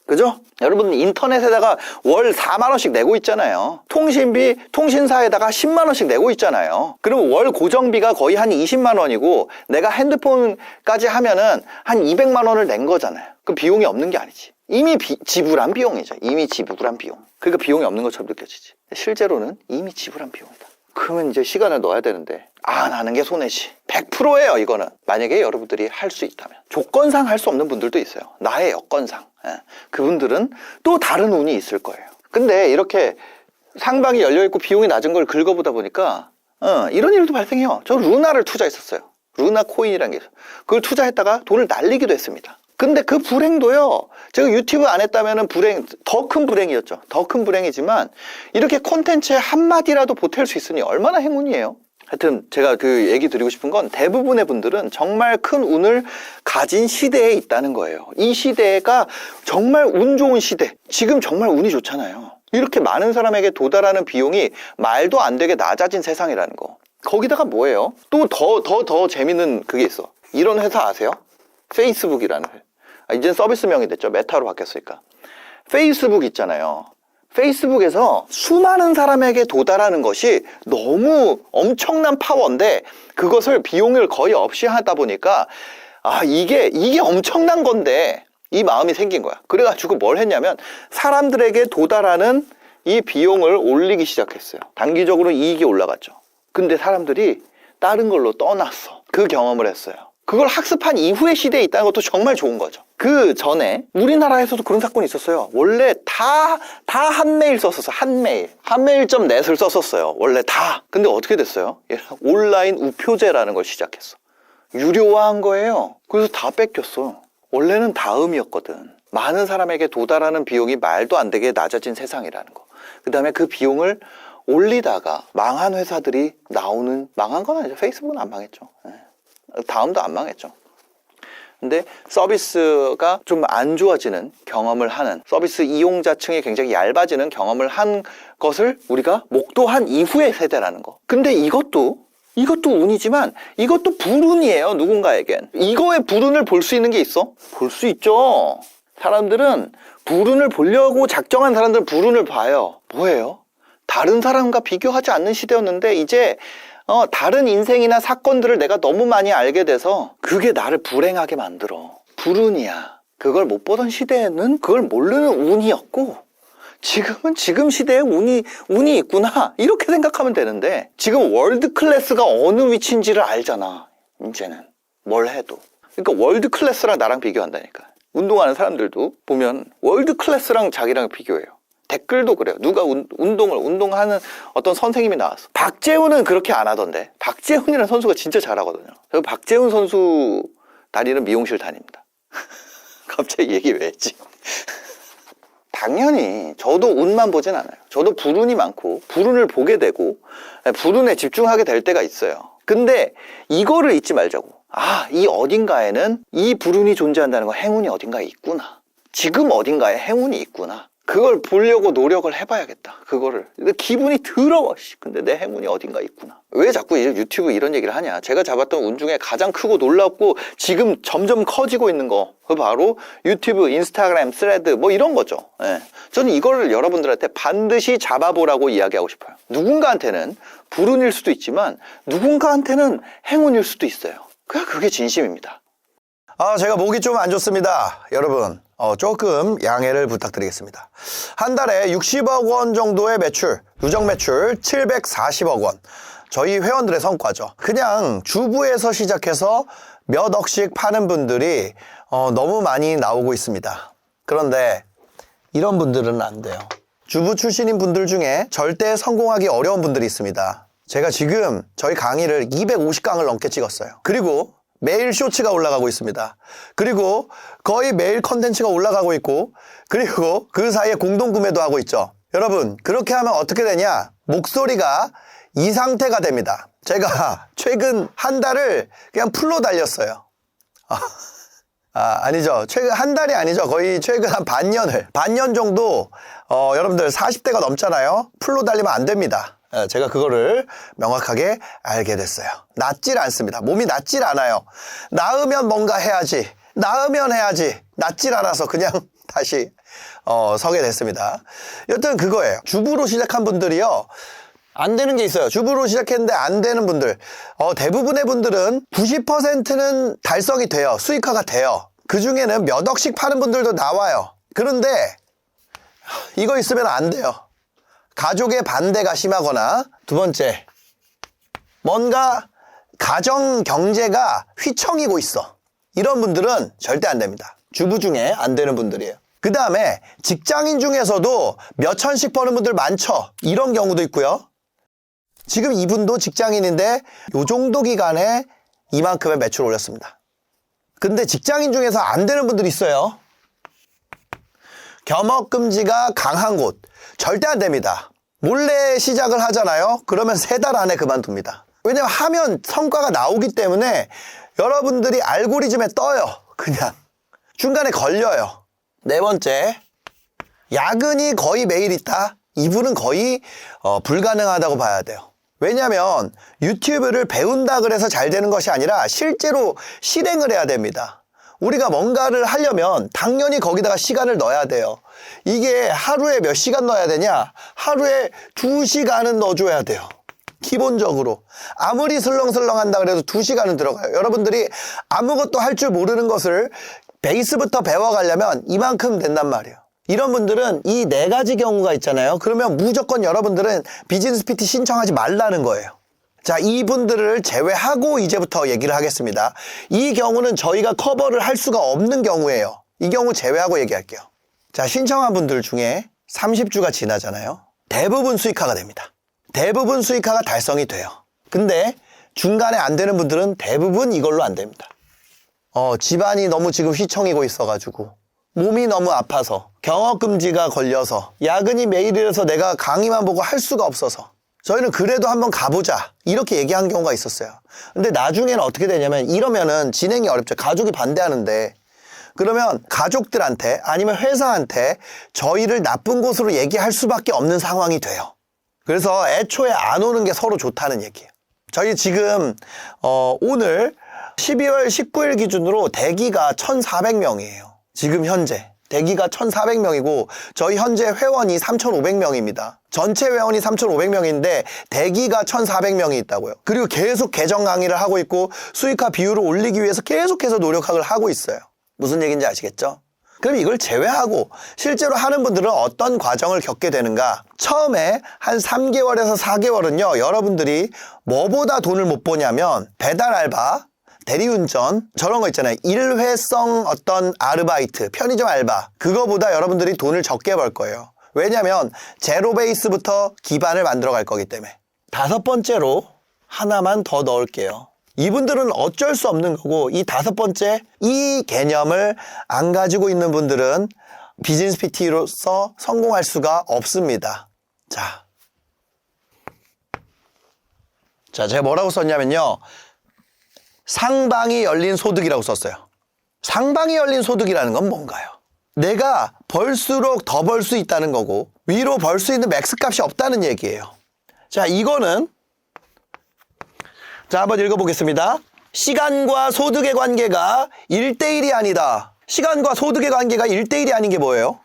그죠? 여러분 인터넷에다가 월 4만 원씩 내고 있잖아요. 통신비, 통신사에다가 10만 원씩 내고 있잖아요. 그럼 월 고정비가 거의 한 20만 원이고 내가 핸드폰까지 하면은 한 200만 원을 낸 거잖아요. 그럼 비용이 없는 게 아니지. 이미 지불한 비용이죠. 이미 지불한 비용. 그러니까 비용이 없는 것처럼 느껴지지. 실제로는 이미 지불한 비용이다. 그러면 이제 시간을 넣어야 되는데 안 하는 게 손해지. 100%예요 이거는. 만약에 여러분들이 할 수 있다면. 조건상 할 수 없는 분들도 있어요. 나의 여건상. 그분들은 또 다른 운이 있을 거예요. 근데 이렇게 상방이 열려있고 비용이 낮은 걸 긁어보다 보니까 이런 일도 발생해요. 저 루나를 투자했었어요. 루나 코인이라는 게 있어요. 그걸 투자했다가 돈을 날리기도 했습니다. 근데 그 불행도요, 제가 유튜브 안 했다면 더 큰 불행이었죠. 더 큰 불행이지만 이렇게 콘텐츠에 한마디라도 보탤 수 있으니 얼마나 행운이에요. 하여튼 제가 그 얘기 드리고 싶은 건 대부분의 분들은 정말 큰 운을 가진 시대에 있다는 거예요. 이 시대가 정말 운 좋은 시대. 지금 정말 운이 좋잖아요. 이렇게 많은 사람에게 도달하는 비용이 말도 안 되게 낮아진 세상이라는 거. 거기다가 뭐예요? 또 더 재밌는 그게 있어. 이런 회사 아세요? 페이스북이라는 회사. 이젠 서비스명이 됐죠. 메타로 바뀌었으니까. 페이스북 있잖아요. 페이스북에서 수많은 사람에게 도달하는 것이 너무 엄청난 파워인데 그것을 비용을 거의 없이 하다 보니까 이게 엄청난 건데 이 마음이 생긴 거야. 그래가지고 뭘 했냐면 사람들에게 도달하는 이 비용을 올리기 시작했어요. 단기적으로 이익이 올라갔죠. 근데 사람들이 다른 걸로 떠났어. 그 경험을 했어요. 그걸 학습한 이후의 시대에 있다는 것도 정말 좋은 거죠. 그 전에 우리나라에서도 그런 사건이 있었어요. 원래 다 한메일 썼었어. 한메일.net을 썼었어요. 원래 다. 근데 어떻게 됐어요? 온라인 우표제라는 걸 시작했어. 유료화한 거예요. 그래서 다 뺏겼어. 원래는 다음이었거든. 많은 사람에게 도달하는 비용이 말도 안 되게 낮아진 세상이라는 거. 그 다음에 그 비용을 올리다가 망한 회사들이 망한 건 아니죠. 페이스북은 안 망했죠. 다음도 안 망했죠. 근데 서비스가 좀 안 좋아지는 경험을 하는, 서비스 이용자층이 굉장히 얇아지는 경험을 한 것을 우리가 목도한 이후의 세대라는 거. 근데 이것도 운이지만 이것도 불운이에요. 누군가에겐. 이거의 불운을 볼 수 있는 게 있어? 볼 수 있죠. 사람들은 불운을 보려고 작정한 사람들은 불운을 봐요. 뭐예요? 다른 사람과 비교하지 않는 시대였는데 이제 다른 인생이나 사건들을 내가 너무 많이 알게 돼서 그게 나를 불행하게 만들어. 불운이야. 그걸 못 보던 시대에는 그걸 모르는 운이었고 지금은 지금 시대에 운이 있구나 이렇게 생각하면 되는데 지금 월드 클래스가 어느 위치인지를 알잖아. 이제는 뭘 해도. 그러니까 월드 클래스랑 나랑 비교한다니까. 운동하는 사람들도 보면 월드 클래스랑 자기랑 비교해요. 댓글도 그래요. 누가 운동하는 어떤 선생님이 나왔어. 박재훈은 그렇게 안 하던데. 박재훈이라는 선수가 진짜 잘하거든요. 저 박재훈 선수 다니는 미용실 다닙니다. 갑자기 얘기 왜 했지? 당연히 저도 운만 보진 않아요. 저도 불운이 많고 불운을 보게 되고 불운에 집중하게 될 때가 있어요. 근데 이거를 잊지 말자고. 이 어딘가에는 이 불운이 존재한다는 거, 행운이 어딘가에 있구나. 지금 어딘가에 행운이 있구나. 그걸 보려고 노력을 해봐야겠다. 그거를. 근데 기분이 더러워. 근데 내 행운이 어딘가 있구나. 왜 자꾸 유튜브 이런 얘기를 하냐. 제가 잡았던 운 중에 가장 크고 놀랍고 지금 점점 커지고 있는 거. 그 바로 유튜브, 인스타그램, 스레드 뭐 이런 거죠. 예. 저는 이거를 여러분들한테 반드시 잡아보라고 이야기하고 싶어요. 누군가한테는 불운일 수도 있지만 누군가한테는 행운일 수도 있어요. 그게 진심입니다. 제가 목이 좀 안 좋습니다. 여러분, 조금 양해를 부탁드리겠습니다. 한 달에 60억 원 정도의 매출, 누적 매출 740억 원. 저희 회원들의 성과죠. 그냥 주부에서 시작해서 몇 억씩 파는 분들이 너무 많이 나오고 있습니다. 그런데 이런 분들은 안 돼요. 주부 출신인 분들 중에 절대 성공하기 어려운 분들이 있습니다. 제가 지금 저희 강의를 250강을 넘게 찍었어요. 그리고 매일 쇼츠가 올라가고 있습니다. 그리고 거의 매일 컨텐츠가 올라가고 있고, 그리고 그 사이에 공동구매도 하고 있죠. 여러분, 그렇게 하면 어떻게 되냐? 목소리가 이 상태가 됩니다. 제가 최근 한 달을 그냥 풀로 달렸어요. 아니죠. 최근 한 달이 아니죠. 거의 최근 한 반년 정도, 여러분들 40대가 넘잖아요. 풀로 달리면 안 됩니다. 제가 그거를 명확하게 알게 됐어요. 낫질 않습니다. 몸이 낫질 않아요. 나으면 뭔가 해야지. 나으면 해야지. 낫질 않아서 그냥 다시 서게 됐습니다. 여튼 그거예요. 주부로 시작한 분들이요. 안 되는 게 있어요. 주부로 시작했는데 안 되는 분들. 대부분의 분들은 90%는 달성이 돼요. 수익화가 돼요. 그 중에는 몇 억씩 파는 분들도 나와요. 그런데 이거 있으면 안 돼요. 가족의 반대가 심하거나, 두 번째, 뭔가 가정 경제가 휘청이고 있어. 이런 분들은 절대 안 됩니다. 주부 중에 안 되는 분들이에요. 그 다음에 직장인 중에서도 몇 천씩 버는 분들 많죠. 이런 경우도 있고요. 지금 이분도 직장인인데 요 정도 기간에 이만큼의 매출을 올렸습니다. 근데 직장인 중에서 안 되는 분들이 있어요. 겸업금지가 강한 곳. 절대 안 됩니다. 몰래 시작을 하잖아요. 그러면 3달 안에 그만둡니다. 왜냐면 하면 성과가 나오기 때문에 여러분들이 알고리즘에 떠요. 그냥 중간에 걸려요. 네 번째, 야근이 거의 매일 있다. 이분은 거의 불가능하다고 봐야 돼요. 왜냐면 유튜브를 배운다 그래서 잘 되는 것이 아니라 실제로 실행을 해야 됩니다. 우리가 뭔가를 하려면 당연히 거기다가 시간을 넣어야 돼요. 이게 하루에 몇 시간 넣어야 되냐? 하루에 2시간은 넣어줘야 돼요. 기본적으로. 아무리 슬렁슬렁 한다 그래도 2시간은 들어가요. 여러분들이 아무것도 할 줄 모르는 것을 베이스부터 배워가려면 이만큼 된단 말이에요. 이런 분들은 이 4가지 경우가 있잖아요. 그러면 무조건 여러분들은 비즈니스 PT 신청하지 말라는 거예요. 자, 이분들을 제외하고 이제부터 얘기를 하겠습니다. 이 경우는 저희가 커버를 할 수가 없는 경우예요. 이 경우 제외하고 얘기할게요. 자, 신청한 분들 중에 30주가 지나잖아요. 대부분 수익화가 됩니다. 대부분 수익화가 달성이 돼요. 근데 중간에 안 되는 분들은 대부분 이걸로 안 됩니다. 집안이 너무 지금 휘청이고 있어가지고, 몸이 너무 아파서, 경업금지가 걸려서, 야근이 매일이라서 내가 강의만 보고 할 수가 없어서, 저희는 그래도 한번 가보자 이렇게 얘기한 경우가 있었어요. 근데 나중에는 어떻게 되냐면, 이러면은 진행이 어렵죠. 가족이 반대하는데, 그러면 가족들한테 아니면 회사한테 저희를 나쁜 곳으로 얘기할 수밖에 없는 상황이 돼요. 그래서 애초에 안 오는 게 서로 좋다는 얘기예요. 저희 지금 오늘 12월 19일 기준으로 대기가 1,400명이에요. 지금 현재 대기가 1,400명이고 저희 현재 회원이 3,500명입니다. 전체 회원이 3,500명인데 대기가 1,400명이 있다고요. 그리고 계속 계정 강의를 하고 있고 수익화 비율을 올리기 위해서 계속해서 노력을 하고 있어요. 무슨 얘기인지 아시겠죠? 그럼 이걸 제외하고 실제로 하는 분들은 어떤 과정을 겪게 되는가? 처음에 한 3개월에서 4개월은요, 여러분들이 뭐보다 돈을 못 버냐면 배달 알바, 대리운전, 저런 거 있잖아요. 일회성 어떤 아르바이트, 편의점 알바, 그거보다 여러분들이 돈을 적게 벌 거예요. 왜냐면 제로 베이스부터 기반을 만들어 갈 거기 때문에. 5번째로 하나만 더 넣을게요. 이분들은 어쩔 수 없는 거고, 이 5번째, 이 개념을 안 가지고 있는 분들은 비즈니스 PT로서 성공할 수가 없습니다. 자, 제가 뭐라고 썼냐면요, 상방이 열린 소득이라고 썼어요. 상방이 열린 소득이라는 건 뭔가요? 내가 벌수록 더 벌 수 있다는 거고 위로 벌 수 있는 맥스 값이 없다는 얘기예요. 자, 이거는 자, 한번 읽어보겠습니다. 시간과 소득의 관계가 1대1이 아니다. 시간과 소득의 관계가 1대1이 아닌 게 뭐예요?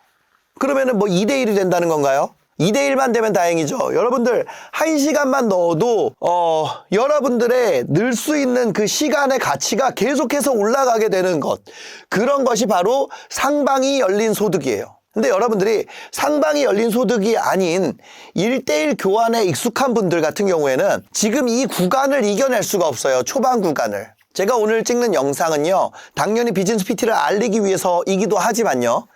그러면은 뭐 2대1이 된다는 건가요? 2대1만 되면 다행이죠. 여러분들 1시간만 넣어도 여러분들의 늘 수 있는 그 시간의 가치가 계속해서 올라가게 되는 것, 그런 것이 바로 상방이 열린 소득이에요. 근데 여러분들이 상방이 열린 소득이 아닌 1대1 교환에 익숙한 분들 같은 경우에는 지금 이 구간을 이겨낼 수가 없어요. 초반 구간을. 제가 오늘 찍는 영상은요, 당연히 비즈니스 PT를 알리기 위해서이기도 하지만요,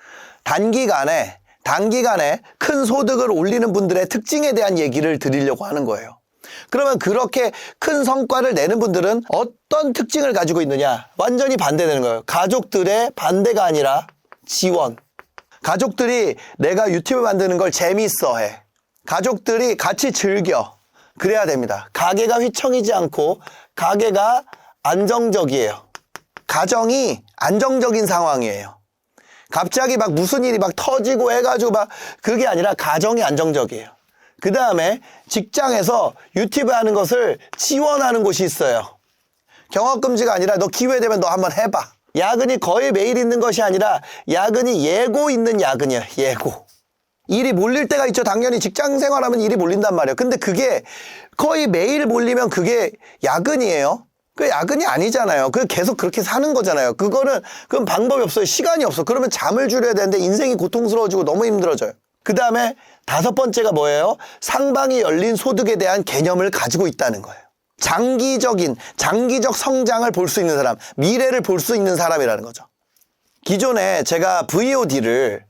단기간에 큰 소득을 올리는 분들의 특징에 대한 얘기를 드리려고 하는 거예요. 그러면 그렇게 큰 성과를 내는 분들은 어떤 특징을 가지고 있느냐? 완전히 반대되는 거예요. 가족들의 반대가 아니라 지원. 가족들이 내가 유튜브 만드는 걸 재미있어해. 가족들이 같이 즐겨. 그래야 됩니다. 가게가 휘청이지 않고 가게가 안정적이에요. 가정이 안정적인 상황이에요. 갑자기 막 무슨 일이 막 터지고 해가지고 막 그게 아니라 가정이 안정적이에요. 그 다음에 직장에서 유튜브 하는 것을 지원하는 곳이 있어요. 경업금지가 아니라 너 기회 되면 너 한번 해봐. 야근이 거의 매일 있는 것이 아니라 야근이 예고 있는 야근이에요. 예고. 일이 몰릴 때가 있죠. 당연히 직장 생활하면 일이 몰린단 말이에요. 근데 그게 거의 매일 몰리면 그게 야근이에요. 그 야근이 아니잖아요. 그 계속 그렇게 사는 거잖아요. 그건 방법이 없어요. 시간이 없어. 그러면 잠을 줄여야 되는데 인생이 고통스러워지고 너무 힘들어져요. 그 다음에 5번째가 뭐예요? 상방이 열린 소득에 대한 개념을 가지고 있다는 거예요. 장기적 성장을 볼 수 있는 사람, 미래를 볼 수 있는 사람이라는 거죠. 기존에 제가 VOD를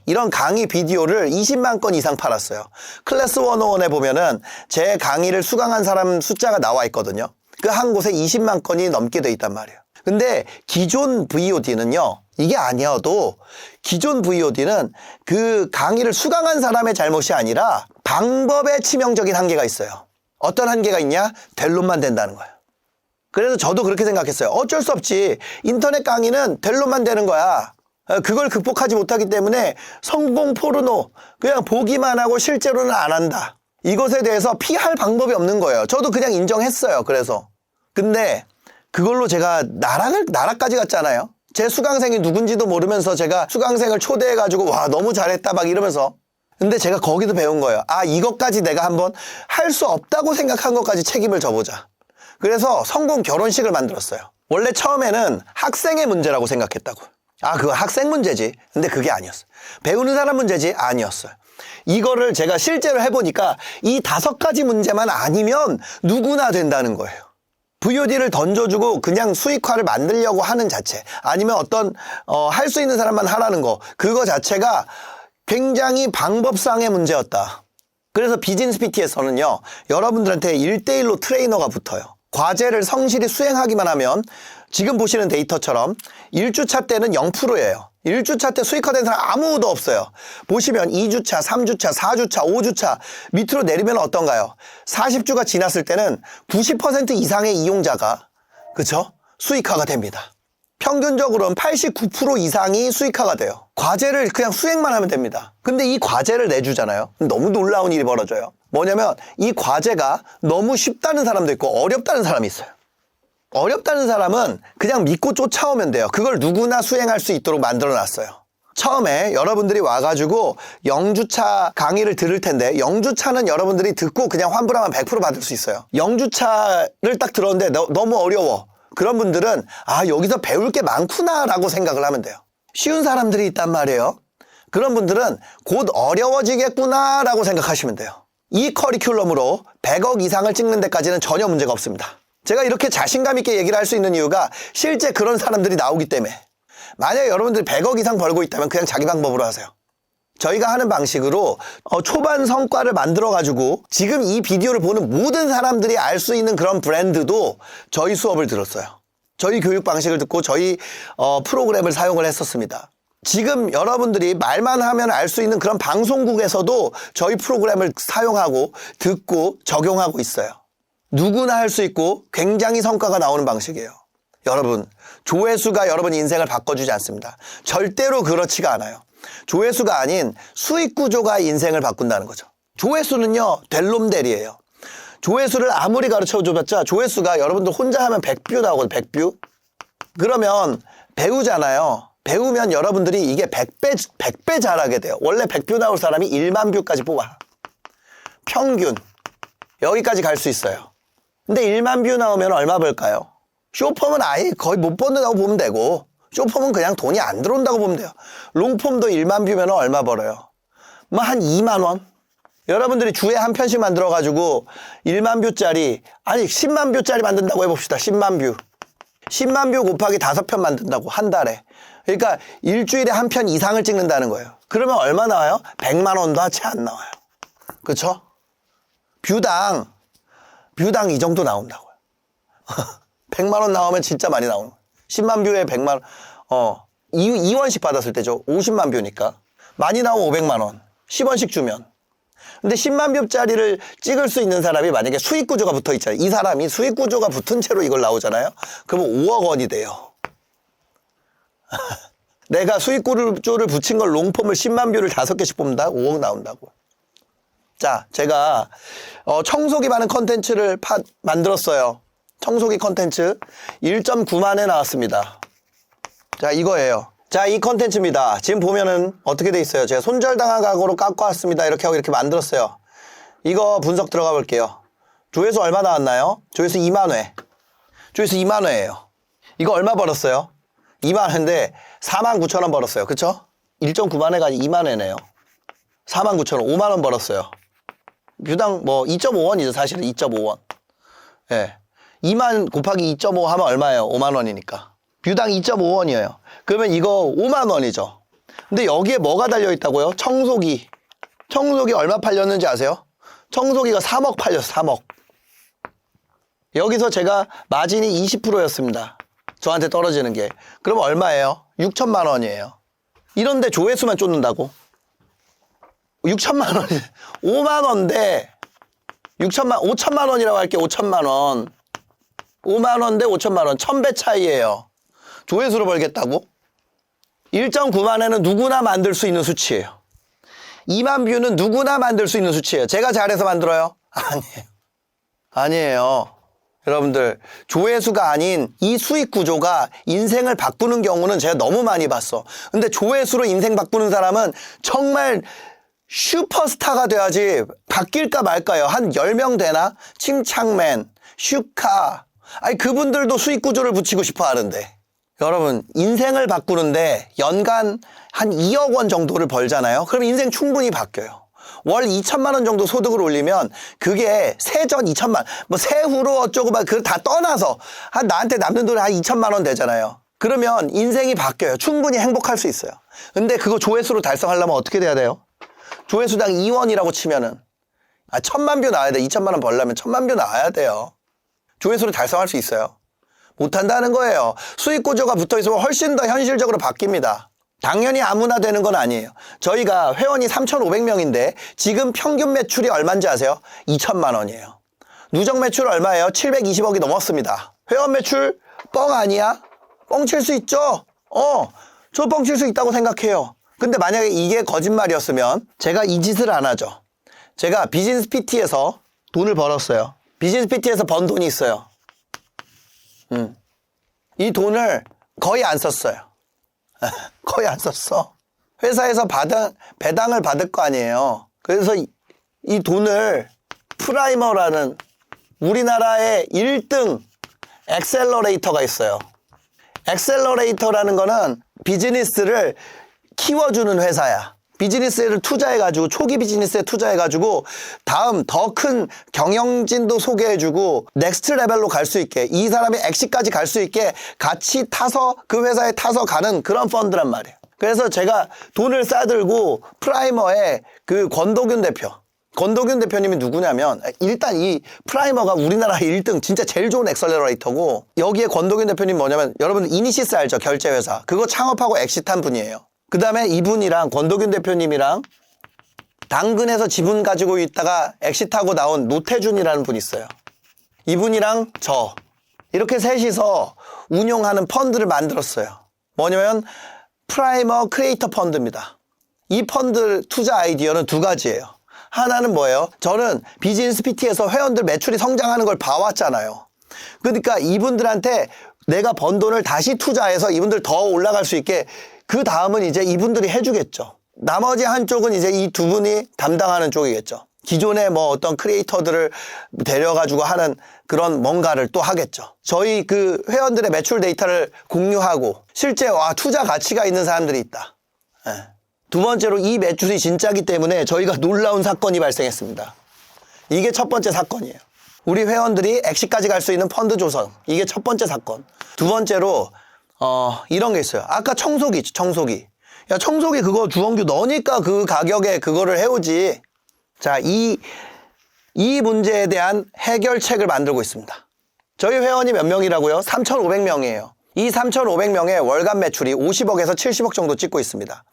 이런 강의 비디오를 20만 건 이상 팔았어요. 클래스 101에 보면은 제 강의를 수강한 사람 숫자가 나와 있거든요. 그 한 곳에 20만 건이 넘게 돼 있단 말이에요. 근데 기존 VOD는요, 이게 아니어도 기존 VOD는 그 강의를 수강한 사람의 잘못이 아니라 방법에 치명적인 한계가 있어요. 어떤 한계가 있냐? 델론만 된다는 거예요. 그래서 저도 그렇게 생각했어요. 어쩔 수 없지. 인터넷 강의는 델론만 되는 거야. 그걸 극복하지 못하기 때문에 성공 포르노, 그냥 보기만 하고 실제로는 안 한다. 이것에 대해서 피할 방법이 없는 거예요. 저도 그냥 인정했어요. 그래서. 근데 그걸로 제가 나라까지 갔잖아요. 제 수강생이 누군지도 모르면서 제가 수강생을 초대해가지고 와 너무 잘했다 막 이러면서. 근데 제가 거기서 배운 거예요. 아, 이것까지 내가 한번 할 수 없다고 생각한 것까지 책임을 져보자. 그래서 성공 결혼식을 만들었어요. 원래 처음에는 학생의 문제라고 생각했다고. 아, 그거 학생 문제지. 근데 그게 아니었어요. 배우는 사람 문제지? 아니었어요. 이거를 제가 실제로 해보니까 이 5가지 문제만 아니면 누구나 된다는 거예요. VOD를 던져주고 그냥 수익화를 만들려고 하는 자체, 아니면 어떤 할 수 있는 사람만 하라는 거, 그거 자체가 굉장히 방법상의 문제였다. 그래서 비즈니스 PT에서는요, 여러분들한테 1대1로 트레이너가 붙어요. 과제를 성실히 수행하기만 하면 지금 보시는 데이터처럼 1주차 때는 0%예요. 1주차 때 수익화된 사람 아무도 없어요. 보시면 2주차, 3주차, 4주차, 5주차 밑으로 내리면 어떤가요? 40주가 지났을 때는 90% 이상의 이용자가, 그쵸? 수익화가 됩니다. 평균적으로는 89% 이상이 수익화가 돼요. 과제를 그냥 수행만 하면 됩니다. 근데 이 과제를 내주잖아요. 너무 놀라운 일이 벌어져요. 뭐냐면 이 과제가 너무 쉽다는 사람도 있고 어렵다는 사람이 있어요. 어렵다는 사람은 그냥 믿고 쫓아오면 돼요. 그걸 누구나 수행할 수 있도록 만들어놨어요. 처음에 여러분들이 와가지고 0주차 강의를 들을 텐데 0주차는 여러분들이 듣고 그냥 환불하면 100% 받을 수 있어요. 0주차를 딱 들었는데 너무 어려워. 그런 분들은 아, 여기서 배울 게 많구나 라고 생각을 하면 돼요. 쉬운 사람들이 있단 말이에요. 그런 분들은 곧 어려워지겠구나 라고 생각하시면 돼요. 이 커리큘럼으로 100억 이상을 찍는 데까지는 전혀 문제가 없습니다. 제가 이렇게 자신감 있게 얘기를 할 수 있는 이유가 실제 그런 사람들이 나오기 때문에. 만약에 여러분들이 100억 이상 벌고 있다면 그냥 자기 방법으로 하세요. 저희가 하는 방식으로 초반 성과를 만들어가지고 지금 이 비디오를 보는 모든 사람들이 알 수 있는 그런 브랜드도 저희 수업을 들었어요. 저희 교육 방식을 듣고 저희 프로그램을 사용을 했었습니다. 지금 여러분들이 말만 하면 알 수 있는 그런 방송국에서도 저희 프로그램을 사용하고 듣고 적용하고 있어요. 누구나 할 수 있고 굉장히 성과가 나오는 방식이에요. 여러분, 조회수가 여러분 인생을 바꿔주지 않습니다. 절대로 그렇지가 않아요. 조회수가 아닌 수익 구조가 인생을 바꾼다는 거죠. 조회수는요, 될 놈 될이에요. 조회수를 아무리 가르쳐 줘봤자 조회수가 여러분들 혼자 하면 100뷰 나오거든요. 100뷰. 그러면 배우잖아요. 배우면 여러분들이 이게 100배 잘하게 돼요. 원래 100뷰 나올 사람이 1만 뷰까지 뽑아. 평균. 여기까지 갈 수 있어요. 근데 1만 뷰 나오면 얼마 벌까요? 쇼폼은 아예 거의 못 번다고 보면 되고, 쇼폼은 그냥 돈이 안 들어온다고 보면 돼요. 롱폼도 1만 뷰면 얼마 벌어요? 뭐 한 2만 원? 여러분들이 주에 한 편씩 만들어가지고 1만 뷰짜리, 아니 10만 뷰짜리 만든다고 해봅시다. 10만 뷰. 10만 뷰 곱하기 5편 만든다고, 한 달에. 그러니까 일주일에 한 편 이상을 찍는다는 거예요. 그러면 얼마 나와요? 100만 원도 채 안 나와요. 그쵸? 뷰당 이 정도 나온다고요. 100만 원 나오면 진짜 많이 나오는 거예요. 10만 뷰에 100만 원, 2원씩 받았을 때죠. 50만 뷰니까. 많이 나오면 500만 원. 10원씩 주면. 근데 10만 뷰짜리를 찍을 수 있는 사람이 만약에 수익 구조가 붙어 있잖아요. 이 사람이 수익 구조가 붙은 채로 이걸 나오잖아요. 그러면 5억 원이 돼요. 내가 수익 구조를 붙인 걸 롱폼을 10만 뷰를 5개씩 뽑는다? 5억 나온다고. 자, 제가 청소기 많은 컨텐츠를 만들었어요. 청소기 컨텐츠 1.9만에 나왔습니다. 자, 이거예요. 자, 이 컨텐츠입니다. 지금 보면은 어떻게 돼 있어요? 제가 손절당한 가구로 깎고 왔습니다. 이렇게 하고 이렇게 만들었어요. 이거 분석 들어가 볼게요. 조회수 얼마 나왔나요? 조회수 2만 회. 조회수 2만 회예요. 이거 얼마 벌었어요? 2만 회인데 49,000원 벌었어요. 그쵸? 1.9만 회가 2만 회네요. 49,000원, 5만 원 벌었어요. 뷰당 뭐 2.5원이죠. 사실은 2.5원. 예. 2만 곱하기 2.5 하면 얼마예요? 5만 원이니까. 뷰당 2.5원이에요. 그러면 이거 5만 원이죠. 근데 여기에 뭐가 달려있다고요? 청소기. 청소기 얼마 팔렸는지 아세요? 청소기가 3억 팔렸어. 3억. 여기서 제가 마진이 20%였습니다. 저한테 떨어지는 게. 그럼 얼마예요? 6천만 원이에요. 이런데 조회수만 쫓는다고? 6천만 원, 5만 원인데 5천만 원이라고 할게. 5천만 원. 5만 원인데 5천만 원. 1000배 차이예요. 조회수로 벌겠다고? 1.9만에는 누구나 만들 수 있는 수치예요. 2만 뷰는 누구나 만들 수 있는 수치예요. 제가 잘해서 만들어요? 아니에요. 아니에요. 여러분들, 조회수가 아닌 이 수익 구조가 인생을 바꾸는 경우는 제가 너무 많이 봤어. 근데 조회수로 인생 바꾸는 사람은 정말 슈퍼스타가 돼야지 바뀔까 말까요? 한 10명 되나? 침착맨, 슈카. 아니, 그분들도 수익 구조를 붙이고 싶어 하는데. 여러분, 인생을 바꾸는데 연간 한 2억 원 정도를 벌잖아요. 그럼 인생 충분히 바뀌어요. 월 2천만 원 정도 소득을 올리면 그게 세전 2천만, 뭐 세후로 어쩌고 막 그걸 다 떠나서 한 나한테 남는 돈이 한 2천만 원 되잖아요. 그러면 인생이 바뀌어요. 충분히 행복할 수 있어요. 근데 그거 조회수로 달성하려면 어떻게 돼야 돼요? 조회수당 2원이라고 치면은 1000만 뷰 나와야 돼. 2천만 원 벌려면 1000만 뷰 나와야 돼요. 조회수로 달성할 수 있어요? 못한다는 거예요. 수익 구조가 붙어 있으면 훨씬 더 현실적으로 바뀝니다. 당연히 아무나 되는 건 아니에요. 저희가 회원이 3,500명인데 지금 평균 매출이 얼마인지 아세요? 2천만 원이에요. 누적 매출 얼마예요? 720억이 넘었습니다. 회원 매출 뻥 아니야? 뻥칠 수 있죠? 저 뻥칠 수 있다고 생각해요. 근데 만약에 이게 거짓말이었으면 제가 이 짓을 안 하죠. 제가 비즈니스 PT에서 돈을 벌었어요. 비즈니스 PT에서 번 돈이 있어요. 이 돈을 거의 안 썼어요. 거의 안 썼어. 회사에서 배당을 받을 거 아니에요. 그래서 이 돈을 프라이머라는 우리나라의 1등 엑셀러레이터가 있어요. 엑셀러레이터라는 거는 비즈니스를 키워주는 회사야. 비즈니스를 투자해가지고, 초기 비즈니스에 투자해가지고 다음 더 큰 경영진도 소개해주고 넥스트 레벨로 갈 수 있게, 이 사람이 엑시까지 갈 수 있게 같이 타서 그 회사에 타서 가는 그런 펀드란 말이에요. 그래서 제가 돈을 싸들고 프라이머의 그 권도균 대표님이 누구냐면, 일단 이 프라이머가 우리나라 1등 진짜 제일 좋은 엑셀러레이터고, 여기에 권도균 대표님 뭐냐면, 여러분 이니시스 알죠? 결제회사. 그거 창업하고 엑시트한 분이에요. 그 다음에 이분이랑 권도균 대표님이랑 당근에서 지분 가지고 있다가 엑시트하고 나온 노태준이라는 분이 있어요. 이분이랑 저 이렇게 셋이서 운용하는 펀드를 만들었어요. 뭐냐면 프라이머 크리에이터 펀드입니다. 이 펀드 투자 아이디어는 두 가지예요. 하나는 뭐예요? 저는 비즈니스 PT에서 회원들 매출이 성장하는 걸 봐왔잖아요. 그러니까 이분들한테 내가 번 돈을 다시 투자해서 이분들 더 올라갈 수 있게 그 다음은 이제 이분들이 해주겠죠. 나머지 한쪽은 이제 이 두 분이 담당하는 쪽이겠죠. 기존에 뭐 어떤 크리에이터들을 데려가지고 하는 그런 뭔가를 또 하겠죠. 저희 그 회원들의 매출 데이터를 공유하고 실제 투자 가치가 있는 사람들이 있다. 예. 두 번째로 이 매출이 진짜기 때문에 저희가 놀라운 사건이 발생했습니다. 이게 첫 번째 사건이에요. 우리 회원들이 엑시까지 갈 수 있는 펀드 조성. 이게 첫 번째 사건. 두 번째로 이런 게 있어요. 아까 청소기 있죠. 청소기. 야, 청소기 그거 주원규 너니까 그 가격에 그거를 해오지. 자, 이 문제에 대한 해결책을 만들고 있습니다. 저희 회원이 몇 명이라고요? 3,500명이에요. 이 3,500명의 월간 매출이 50억에서 70억 정도 찍고 있습니다.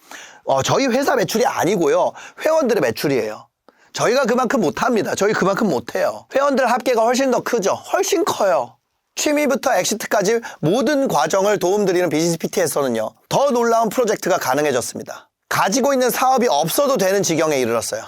저희 회사 매출이 아니고요. 회원들의 매출이에요. 저희가 그만큼 못합니다. 저희 그만큼 못해요. 회원들 합계가 훨씬 더 크죠. 훨씬 커요. 취미부터 엑시트까지 모든 과정을 도움드리는 비즈니스 PT에서는요. 더 놀라운 프로젝트가 가능해졌습니다. 가지고 있는 사업이 없어도 되는 지경에 이르렀어요.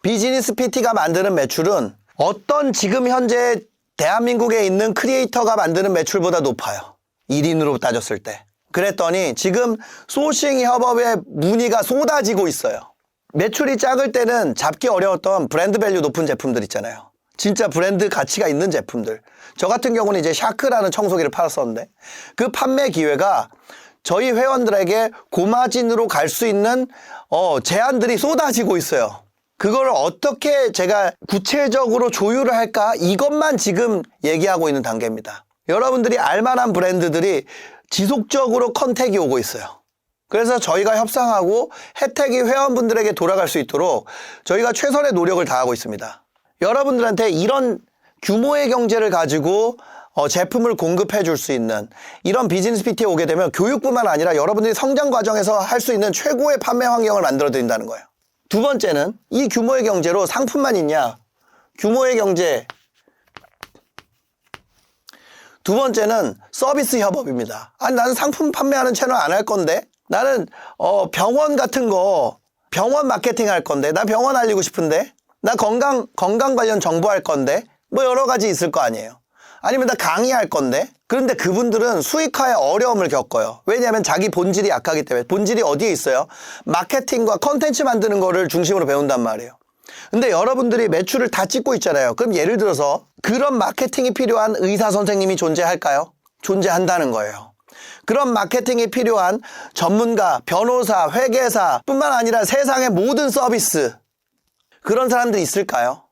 비즈니스 PT가 만드는 매출은 어떤 지금 현재 대한민국에 있는 크리에이터가 만드는 매출보다 높아요. 1인으로 따졌을 때. 그랬더니 지금 소싱 협업의 문의가 쏟아지고 있어요. 매출이 작을 때는 잡기 어려웠던 브랜드 밸류 높은 제품들 있잖아요. 진짜 브랜드 가치가 있는 제품들. 저 같은 경우는 이제 샤크라는 청소기를 팔았었는데 그 판매 기회가 저희 회원들에게 고마진으로 갈 수 있는 제안들이 쏟아지고 있어요. 그걸 어떻게 제가 구체적으로 조율을 할까? 이것만 지금 얘기하고 있는 단계입니다. 여러분들이 알만한 브랜드들이 지속적으로 컨택이 오고 있어요. 그래서 저희가 협상하고 혜택이 회원분들에게 돌아갈 수 있도록 저희가 최선의 노력을 다하고 있습니다. 여러분들한테 이런 규모의 경제를 가지고 제품을 공급해 줄 수 있는 이런 비즈니스 PT에 오게 되면 교육뿐만 아니라 여러분들이 성장 과정에서 할 수 있는 최고의 판매 환경을 만들어 드린다는 거예요. 두 번째는 이 규모의 경제로 상품만 있냐? 규모의 경제. 두 번째는 서비스 협업입니다. 아니 나는 상품 판매하는 채널 안 할 건데 나는 병원 같은 거 병원 마케팅 할 건데 나 병원 알리고 싶은데 나 건강 관련 정보 할 건데 뭐 여러 가지 있을 거 아니에요. 아니면 나 강의할 건데 그런데 그분들은 수익화에 어려움을 겪어요. 왜냐하면 자기 본질이 약하기 때문에. 본질이 어디에 있어요? 마케팅과 컨텐츠 만드는 거를 중심으로 배운단 말이에요. 근데 여러분들이 매출을 다 찍고 있잖아요. 그럼 예를 들어서 그런 마케팅이 필요한 의사 선생님이 존재할까요? 존재한다는 거예요. 그런 마케팅이 필요한 전문가, 변호사, 회계사 뿐만 아니라 세상의 모든 서비스 그런 사람들이 있을까요?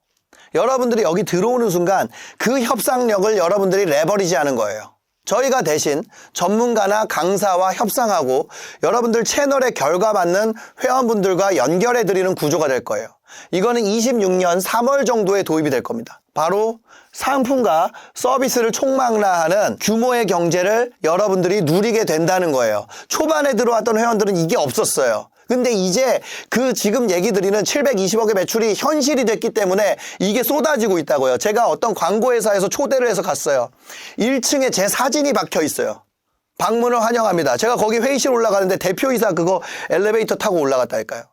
여러분들이 여기 들어오는 순간 그 협상력을 여러분들이 레버리지하는 거예요. 저희가 대신 전문가나 강사와 협상하고 여러분들 채널에 결과받는 회원분들과 연결해드리는 구조가 될 거예요. 이거는 26년 3월 정도에 도입이 될 겁니다. 바로 상품과 서비스를 총망라하는 규모의 경제를 여러분들이 누리게 된다는 거예요. 초반에 들어왔던 회원들은 이게 없었어요. 근데 이제 그 지금 얘기 드리는 720억의 매출이 현실이 됐기 때문에 이게 쏟아지고 있다고요. 제가 어떤 광고회사에서 초대를 해서 갔어요. 1층에 제 사진이 박혀 있어요. 방문을 환영합니다. 제가 거기 회의실 올라가는데 대표이사 그거 엘리베이터 타고 올라갔다니까요.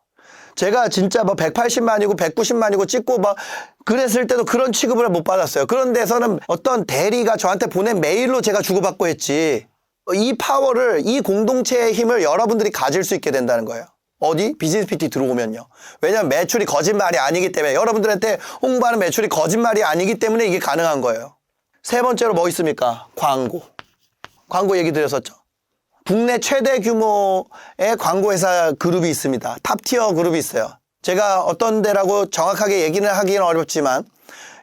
제가 진짜 뭐 180만이고 190만이고 찍고 막 그랬을 때도 그런 취급을 못 받았어요. 그런 데서는 어떤 대리가 저한테 보낸 메일로 제가 주고받고 했지. 이 파워를, 이 공동체의 힘을 여러분들이 가질 수 있게 된다는 거예요. 어디? 비즈니스 PT 들어오면요. 왜냐면 매출이 거짓말이 아니기 때문에 여러분들한테 홍보하는 매출이 거짓말이 아니기 때문에 이게 가능한 거예요. 세 번째로 뭐 있습니까? 광고. 광고 얘기 드렸었죠. 국내 최대 규모의 광고회사 그룹이 있습니다. 탑티어 그룹이 있어요. 제가 어떤 데라고 정확하게 얘기는 하기는 어렵지만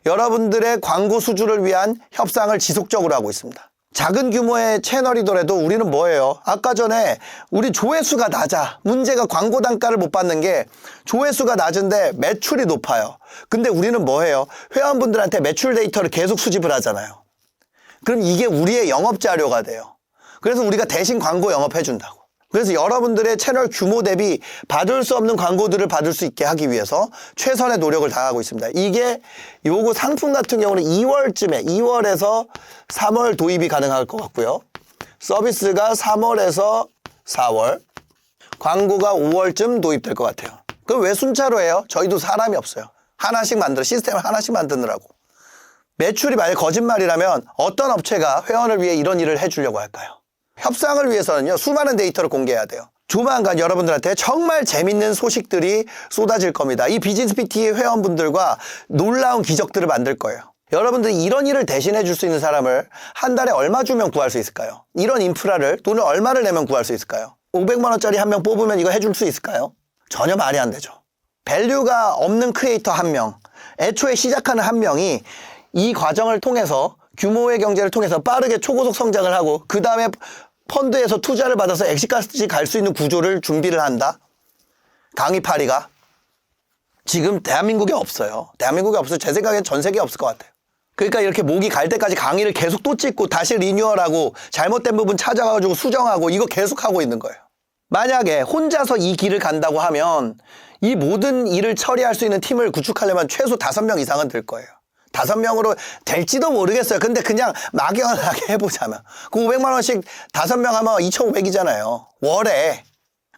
여러분들의 광고 수주를 위한 협상을 지속적으로 하고 있습니다. 작은 규모의 채널이더라도 우리는 뭐예요? 아까 전에 우리 조회수가 낮아. 문제가 광고 단가를 못 받는 게 조회수가 낮은데 매출이 높아요. 근데 우리는 뭐예요? 회원분들한테 매출 데이터를 계속 수집을 하잖아요. 그럼 이게 우리의 영업 자료가 돼요. 그래서 우리가 대신 광고 영업해 준다고. 그래서 여러분들의 채널 규모 대비 받을 수 없는 광고들을 받을 수 있게 하기 위해서 최선의 노력을 다하고 있습니다. 이게 요거 상품 같은 경우는 2월에서 3월 도입이 가능할 것 같고요. 서비스가 3월에서 4월, 광고가 5월쯤 도입될 것 같아요. 그럼 왜 순차로 해요? 저희도 사람이 없어요. 시스템을 하나씩 만드느라고. 매출이 만약 거짓말이라면 어떤 업체가 회원을 위해 이런 일을 해주려고 할까요? 협상을 위해서는요, 수많은 데이터를 공개해야 돼요. 조만간 여러분들한테 정말 재밌는 소식들이 쏟아질 겁니다. 이 비즈니스 PT 회원분들과 놀라운 기적들을 만들 거예요. 여러분들이 이런 일을 대신해 줄 수 있는 사람을 한 달에 얼마 주면 구할 수 있을까요? 이런 인프라를 돈을 얼마를 내면 구할 수 있을까요? 500만 원짜리 한 명 뽑으면 이거 해줄 수 있을까요? 전혀 말이 안 되죠. 밸류가 없는 크리에이터 한 명, 애초에 시작하는 한 명이 이 과정을 통해서 규모의 경제를 통해서 빠르게 초고속 성장을 하고 그 다음에 펀드에서 투자를 받아서 엑시까지 갈 수 있는 구조를 준비를 한다. 강의 파리가 지금 대한민국에 없어요. 대한민국에 없어요. 제 생각엔 전 세계에 없을 것 같아요. 그러니까 이렇게 목이 갈 때까지 강의를 계속 또 찍고 다시 리뉴얼하고 잘못된 부분 찾아가지고 수정하고 이거 계속 하고 있는 거예요. 만약에 혼자서 이 길을 간다고 하면 이 모든 일을 처리할 수 있는 팀을 구축하려면 최소 5명 이상은 들 거예요. 5명으로 될지도 모르겠어요. 근데 그냥 막연하게 해보자면 그 500만 원씩 5명 하면 2,500이잖아요. 월에.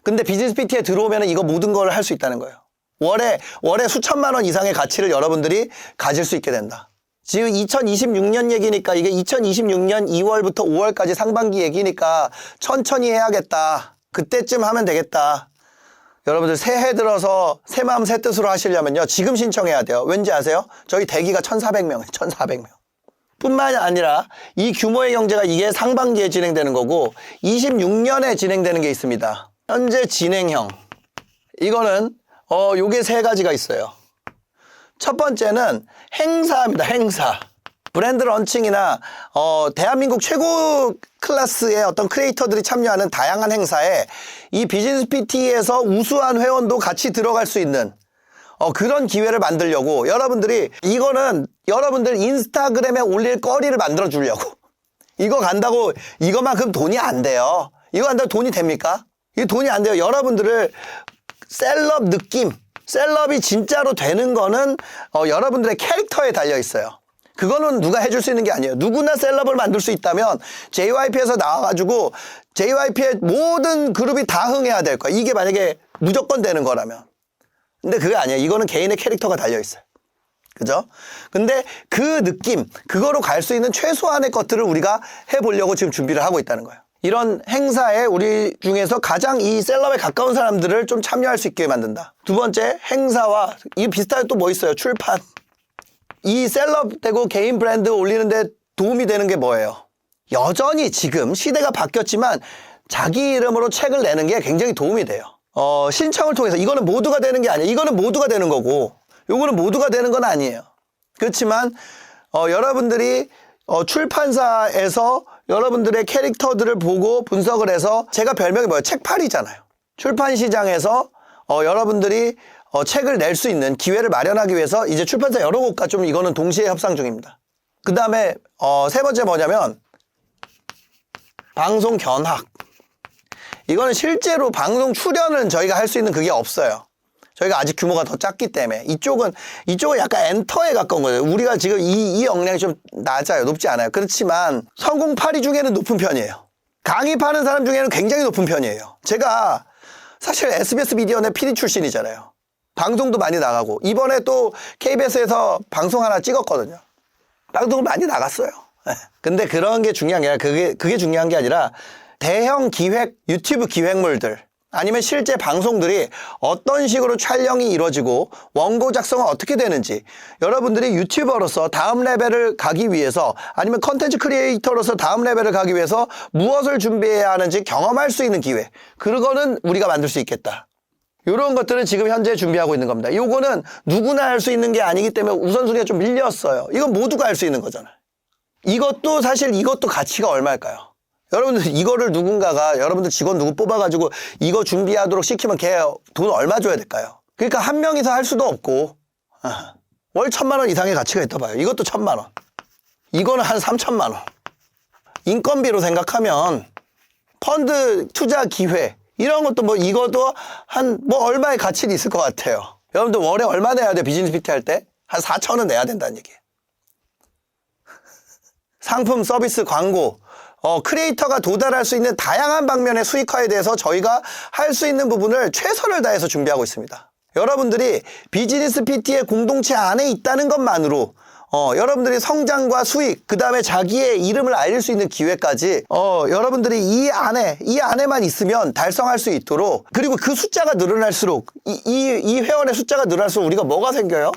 근데 비즈니스 PT에 들어오면 이거 모든 걸 할 수 있다는 거예요. 월에 수천만 원 이상의 가치를 여러분들이 가질 수 있게 된다. 지금 2026년 얘기니까 이게 2026년 2월부터 5월까지 상반기 얘기니까 천천히 해야겠다. 그때쯤 하면 되겠다. 여러분들 새해 들어서 새 마음 새 뜻으로 하시려면요. 지금 신청해야 돼요. 왠지 아세요? 저희 대기가 1,400명이에요. 1,400명. 뿐만 아니라 이 규모의 경제가 이게 상반기에 진행되는 거고 26년에 진행되는 게 있습니다. 현재 진행형. 이거는 요게 3가지가 있어요. 첫 번째는 행사입니다. 행사. 브랜드 런칭이나 대한민국 최고 클래스의 어떤 크리에이터들이 참여하는 다양한 행사에 이 비즈니스 PT에서 우수한 회원도 같이 들어갈 수 있는 그런 기회를 만들려고 여러분들이 이거는 여러분들 인스타그램에 올릴 거리를 만들어 주려고 이거 간다고 이거만큼 돈이 안 돼요. 이거 간다고 돈이 됩니까? 이게 돈이 안 돼요. 여러분들을 셀럽 느낌, 셀럽이 진짜로 되는 거는 여러분들의 캐릭터에 달려 있어요. 그거는 누가 해줄 수 있는 게 아니에요. 누구나 셀럽을 만들 수 있다면 JYP에서 나와가지고 JYP의 모든 그룹이 다 흥해야 될 거야. 이게 만약에 무조건 되는 거라면. 근데 그게 아니에요. 이거는 개인의 캐릭터가 달려 있어요. 그죠? 근데 그 느낌, 그거로 갈 수 있는 최소한의 것들을 우리가 해보려고 지금 준비를 하고 있다는 거예요. 이런 행사에 우리 중에서 가장 이 셀럽에 가까운 사람들을 좀 참여할 수 있게 만든다. 두 번째, 행사와 이 비슷하게 또 뭐 있어요? 출판. 이 셀럽 되고 개인 브랜드 올리는데 도움이 되는 게 뭐예요? 여전히 지금 시대가 바뀌었지만 자기 이름으로 책을 내는 게 굉장히 도움이 돼요. 신청을 통해서 이거는 모두가 되는 게 아니에요. 이거는 모두가 되는 거고 요거는 모두가 되는 건 아니에요. 그렇지만 여러분들이 출판사에서 여러분들의 캐릭터들을 보고 분석을 해서 제가 별명이 뭐예요? 책팔이잖아요. 출판 시장에서 여러분들이 책을 낼 수 있는 기회를 마련하기 위해서 이제 출판사 여러 곳과 좀 이거는 동시에 협상 중입니다. 그 다음에 세 번째 뭐냐면 방송 견학. 이거는 실제로 방송 출연은 저희가 할 수 있는 그게 없어요. 저희가 아직 규모가 더 작기 때문에 이쪽은 약간 엔터에 가까운 거예요. 우리가 지금 이 역량이 좀 낮아요. 높지 않아요. 그렇지만 성공 파리 중에는 높은 편이에요. 강의 파는 사람 중에는 굉장히 높은 편이에요. 제가 사실 SBS 미디어넷 PD 출신이잖아요. 방송도 많이 나가고 이번에 또 KBS에서 방송 하나 찍었거든요. 방송을 많이 나갔어요. 근데 그런 게 중요한 게 아니라 그게 중요한 게 아니라 대형 기획 유튜브 기획물들 아니면 실제 방송들이 어떤 식으로 촬영이 이루어지고 원고 작성은 어떻게 되는지 여러분들이 유튜버로서 다음 레벨을 가기 위해서 아니면 컨텐츠 크리에이터로서 다음 레벨을 가기 위해서 무엇을 준비해야 하는지 경험할 수 있는 기회 그거는 우리가 만들 수 있겠다. 이런 것들은 지금 현재 준비하고 있는 겁니다. 이거는 누구나 할 수 있는 게 아니기 때문에 우선순위가 좀 밀렸어요. 이건 모두가 할 수 있는 거잖아요. 이것도 가치가 얼마일까요? 여러분들 이거를 누군가가 여러분들 직원 누구 뽑아가지고 이거 준비하도록 시키면 걔 돈 얼마 줘야 될까요? 그러니까 한 명이서 할 수도 없고 월 1,000만 원 이상의 가치가 있다 봐요. 이것도 1,000만 원. 이거는 한 3,000만 원. 인건비로 생각하면 펀드 투자 기회 이런 것도 뭐 이것도 한 뭐 얼마의 가치는 있을 것 같아요. 여러분들 월에 얼마 내야 돼? 비즈니스 PT 할 때? 한 4,000원 내야 된다는 얘기예요. 상품, 서비스, 광고, 크리에이터가 도달할 수 있는 다양한 방면의 수익화에 대해서 저희가 할 수 있는 부분을 최선을 다해서 준비하고 있습니다. 여러분들이 비즈니스 PT의 공동체 안에 있다는 것만으로 여러분들이 성장과 수익, 그 다음에 자기의 이름을 알릴 수 있는 기회까지 여러분들이 이 안에만 있으면 달성할 수 있도록, 그리고 그 숫자가 늘어날수록 이 회원의 숫자가 늘어날수록 우리가 뭐가 생겨요?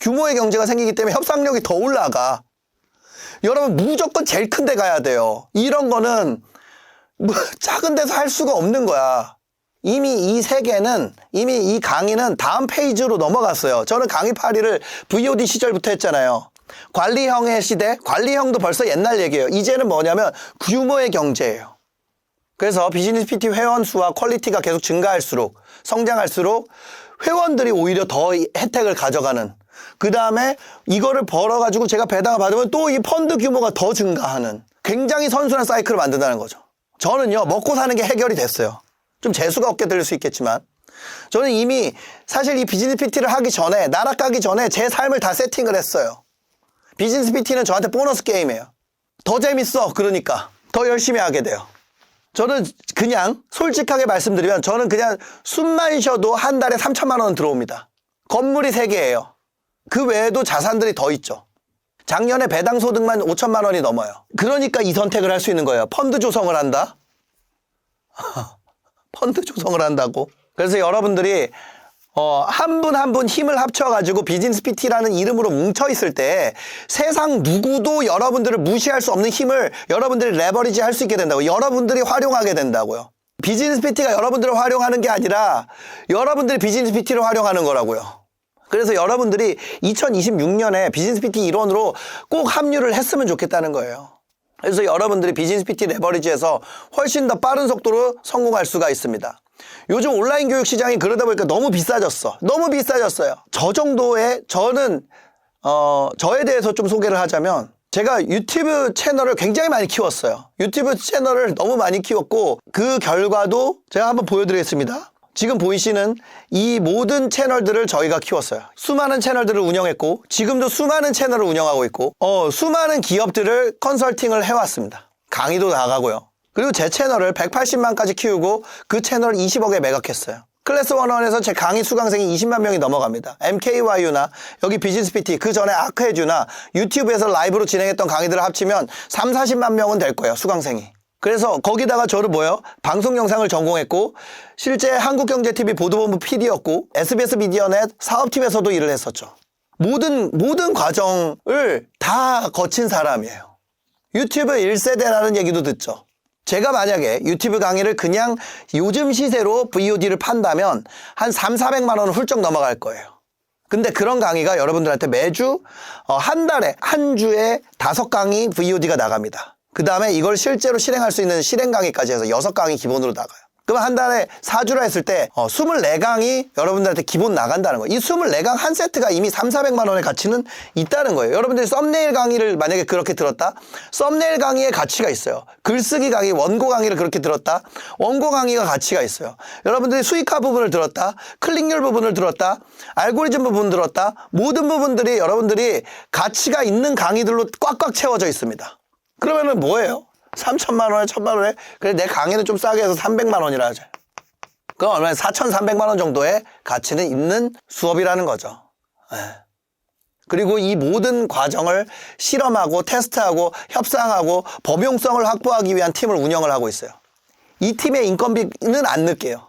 규모의 경제가 생기기 때문에 협상력이 더 올라가. 여러분 무조건 제일 큰 데 가야 돼요. 이런 거는 뭐 작은 데서 할 수가 없는 거야. 이미 이 세계는, 이미 이 강의는 다음 페이지로 넘어갔어요. 저는 강의 파리를 VOD 시절부터 했잖아요. 관리형의 시대, 관리형도 벌써 옛날 얘기예요. 이제는 뭐냐면 규모의 경제예요. 그래서 비즈니스 PT 회원 수와 퀄리티가 계속 증가할수록, 성장할수록 회원들이 오히려 더 혜택을 가져가는, 그 다음에 이거를 벌어가지고 제가 배당을 받으면 또 이 펀드 규모가 더 증가하는 굉장히 선순환 사이클을 만든다는 거죠. 저는요, 먹고 사는 게 해결이 됐어요. 좀 재수가 없게 들릴 수 있겠지만 저는 이미 사실 이 비즈니스 PT를 하기 전에, 나락가기 전에 제 삶을 다 세팅을 했어요. 비즈니스 PT는 저한테 보너스 게임이에요. 더 재밌어. 그러니까 더 열심히 하게 돼요. 저는 그냥 솔직하게 말씀드리면 저는 그냥 숨만 쉬어도 한 달에 3천만 원 들어옵니다. 건물이 3개예요. 그 외에도 자산들이 더 있죠. 작년에 배당 소득만 5천만 원이 넘어요. 그러니까 이 선택을 할 수 있는 거예요. 펀드 조성을 한다? 펀드 조성을 한다고? 그래서 여러분들이 한 분 한 분 힘을 합쳐가지고 비즈니스 PT라는 이름으로 뭉쳐있을 때 세상 누구도 여러분들을 무시할 수 없는 힘을 여러분들이 레버리지 할 수 있게 된다고. 여러분들이 활용하게 된다고요. 비즈니스 PT가 여러분들을 활용하는 게 아니라 여러분들이 비즈니스 PT를 활용하는 거라고요. 그래서 여러분들이 2026년에 비즈니스 PT 일원으로 꼭 합류를 했으면 좋겠다는 거예요. 그래서 여러분들이 비즈니스 PT 레버리지에서 훨씬 더 빠른 속도로 성공할 수가 있습니다. 요즘 온라인 교육 시장이 그러다 보니까 너무 비싸졌어. 너무 비싸졌어요. 저 정도의, 저는 저에 대해서 좀 소개를 하자면, 제가 유튜브 채널을 굉장히 많이 키웠어요. 유튜브 채널을 너무 많이 키웠고 그 결과도 제가 한번 보여드리겠습니다. 지금 보이시는 이 모든 채널들을 저희가 키웠어요. 수많은 채널들을 운영했고 지금도 수많은 채널을 운영하고 있고 수많은 기업들을 컨설팅을 해왔습니다. 강의도 나가고요. 그리고 제 채널을 180만까지 키우고 그 채널을 20억에 매각했어요. 클래스 101에서 제 강의 수강생이 20만 명이 넘어갑니다. MKYU나 여기 비즈니스 PT, 그 전에 아크에듀나 유튜브에서 라이브로 진행했던 강의들을 합치면 3, 40만 명은 될 거예요. 수강생이. 그래서 거기다가 저를 방송 영상을 전공했고 실제 한국경제TV 보도본부 PD였고 SBS 미디어넷 사업팀에서도 일을 했었죠. 모든 과정을 다 거친 사람이에요. 유튜브 1세대라는 얘기도 듣죠. 제가 만약에 유튜브 강의를 그냥 요즘 시세로 VOD를 판다면 한 3, 400만 원은 훌쩍 넘어갈 거예요. 근데 그런 강의가 여러분들한테 매주 한 달에 한 주에 5강의 VOD가 나갑니다. 그 다음에 이걸 실제로 실행할 수 있는 실행 강의까지 해서 6강의 기본으로 나가요. 그럼 한 달에 4주라 했을 때 24강이 여러분들한테 기본 나간다는 거예요. 이 24강 한 세트가 이미 3, 400만 원의 가치는 있다는 거예요. 여러분들이 썸네일 강의를 만약에 그렇게 들었다? 썸네일 강의의 가치가 있어요. 글쓰기 강의, 원고 강의를 그렇게 들었다? 원고 강의가 가치가 있어요. 여러분들이 수익화 부분을 들었다? 클릭률 부분을 들었다? 알고리즘 부분 들었다? 모든 부분들이 여러분들이 가치가 있는 강의들로 꽉꽉 채워져 있습니다. 그러면은 뭐예요? 3천만 원에 1천만 원에 그래 내 강의는 좀 싸게 해서 300만 원이라 하죠. 그럼 얼마나 4,300만 원 정도의 가치는 있는 수업이라는 거죠. 그리고 이 모든 과정을 실험하고 테스트하고 협상하고 범용성을 확보하기 위한 팀을 운영을 하고 있어요. 이 팀의 인건비는 안 넣을게요.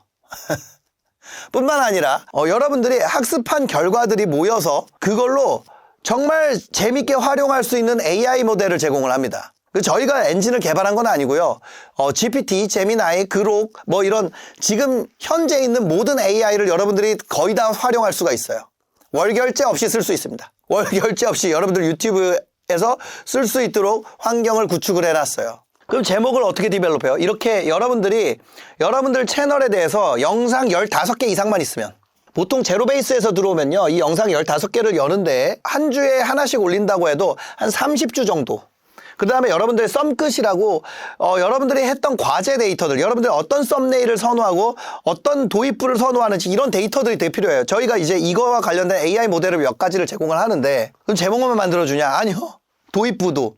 뿐만 아니라 여러분들이 학습한 결과들이 모여서 그걸로 정말 재밌게 활용할 수 있는 AI 모델을 제공을 합니다. 저희가 엔진을 개발한 건 아니고요. GPT, 제미나이, 그록 뭐 이런 지금 현재 있는 모든 AI를 여러분들이 거의 다 활용할 수가 있어요. 월결제 없이 쓸 수 있습니다. 월결제 없이 여러분들 유튜브에서 쓸 수 있도록 환경을 구축을 해놨어요. 그럼 제목을 어떻게 디벨롭해요? 이렇게 여러분들 채널에 대해서 영상 15개 이상만 있으면, 보통 제로베이스에서 들어오면요, 이 영상 15개를 여는데 한 주에 하나씩 올린다고 해도 한 30주 정도, 그 다음에 여러분들의 썸끝이라고 여러분들이 했던 과제 데이터들, 여러분들이 어떤 썸네일을 선호하고 어떤 도입부를 선호하는지 이런 데이터들이 되게 필요해요. 저희가 이제 이거와 관련된 AI 모델을 몇 가지를 제공을 하는데 그럼 제목만 만들어주냐? 아니요. 도입부도.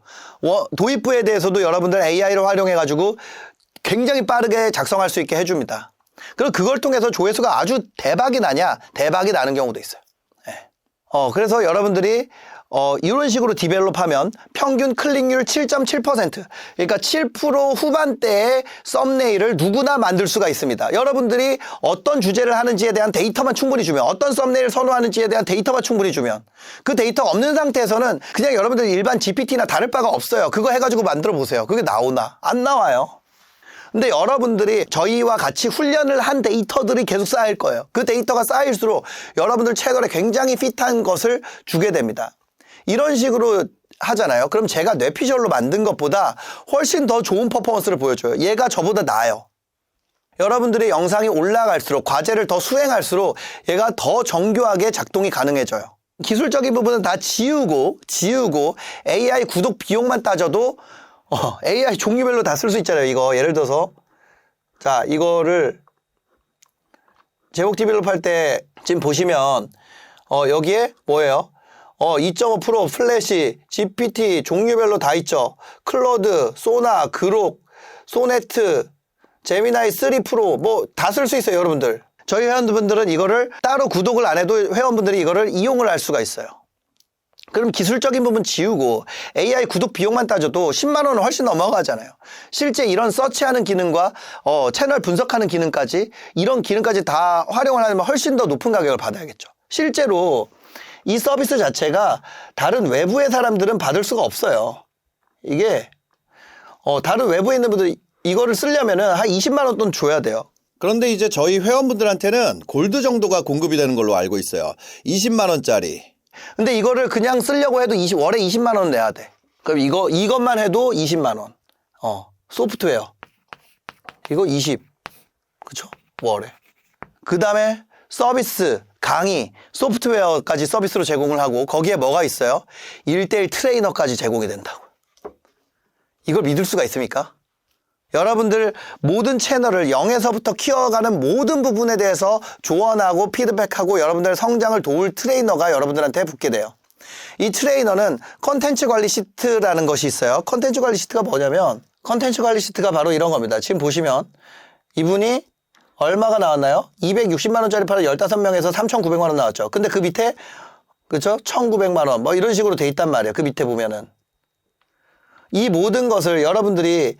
도입부에 대해서도 여러분들 AI를 활용해가지고 굉장히 빠르게 작성할 수 있게 해줍니다. 그리고 그걸 통해서 조회수가 아주 대박이 나냐? 대박이 나는 경우도 있어요. 네. 그래서 여러분들이 이런 식으로 디벨롭하면 평균 클릭률 7.7%, 그러니까 7% 후반대의 썸네일을 누구나 만들 수가 있습니다. 여러분들이 어떤 주제를 하는지에 대한 데이터만 충분히 주면, 어떤 썸네일을 선호하는지에 대한 데이터만 충분히 주면, 그 데이터가 없는 상태에서는 그냥 여러분들이 일반 GPT나 다를 바가 없어요. 그거 해가지고 만들어 보세요. 그게 나오나? 안 나와요. 근데 여러분들이 저희와 같이 훈련을 한 데이터들이 계속 쌓일 거예요. 그 데이터가 쌓일수록 여러분들 채널에 굉장히 핏한 것을 주게 됩니다. 이런 식으로 하잖아요. 그럼 제가 뇌피셜로 만든 것보다 훨씬 더 좋은 퍼포먼스를 보여줘요. 얘가 저보다 나아요. 여러분들의 영상이 올라갈수록, 과제를 더 수행할수록 얘가 더 정교하게 작동이 가능해져요. 기술적인 부분은 다 지우고 AI 구독 비용만 따져도 AI 종류별로 다 쓸 수 있잖아요. 이거 예를 들어서 자, 이거를 제목 디벨롭 할 때 지금 보시면 여기에 뭐예요? 2.5% 플래시, GPT 종류별로 다 있죠. 클로드, 소나, 그록, 소네트, 제미나이 3 프로 뭐 다 쓸 수 있어요, 여러분들. 저희 회원분들은 이거를 따로 구독을 안 해도 회원분들이 이거를 이용을 할 수가 있어요. 그럼 기술적인 부분 지우고 AI 구독 비용만 따져도 10만 원은 훨씬 넘어가잖아요. 실제 이런 서치하는 기능과 채널 분석하는 기능까지, 이런 기능까지 다 활용을 하면 훨씬 더 높은 가격을 받아야겠죠. 실제로 이 서비스 자체가 다른 외부의 사람들은 받을 수가 없어요. 이게 다른 외부에 있는 분들이 이거를 쓰려면은 한 20만 원 돈 줘야 돼요. 그런데 이제 저희 회원분들한테는 골드 정도가 공급이 되는 걸로 알고 있어요. 20만 원짜리. 근데 이거를 그냥 쓰려고 해도 월에 20만 원 내야 돼. 그럼 이것만 해도 20만 원. 소프트웨어. 이거 20. 그쵸? 월에. 그 다음에 서비스, 강의, 소프트웨어까지 서비스로 제공을 하고 거기에 뭐가 있어요? 1:1 트레이너까지 제공이 된다고. 이걸 믿을 수가 있습니까? 여러분들 모든 채널을 0에서부터 키워가는 모든 부분에 대해서 조언하고 피드백하고 여러분들의 성장을 도울 트레이너가 여러분들한테 붙게 돼요. 이 트레이너는 컨텐츠 관리 시트라는 것이 있어요. 컨텐츠 관리 시트가 뭐냐면, 컨텐츠 관리 시트가 바로 이런 겁니다. 지금 보시면 이분이 얼마가 나왔나요? 260만 원짜리 팔아 15명에서 3,900만 원 나왔죠. 근데 그 밑에 그렇죠? 1,900만 원 뭐 이런 식으로 돼 있단 말이에요. 그 밑에 보면은 이 모든 것을 여러분들이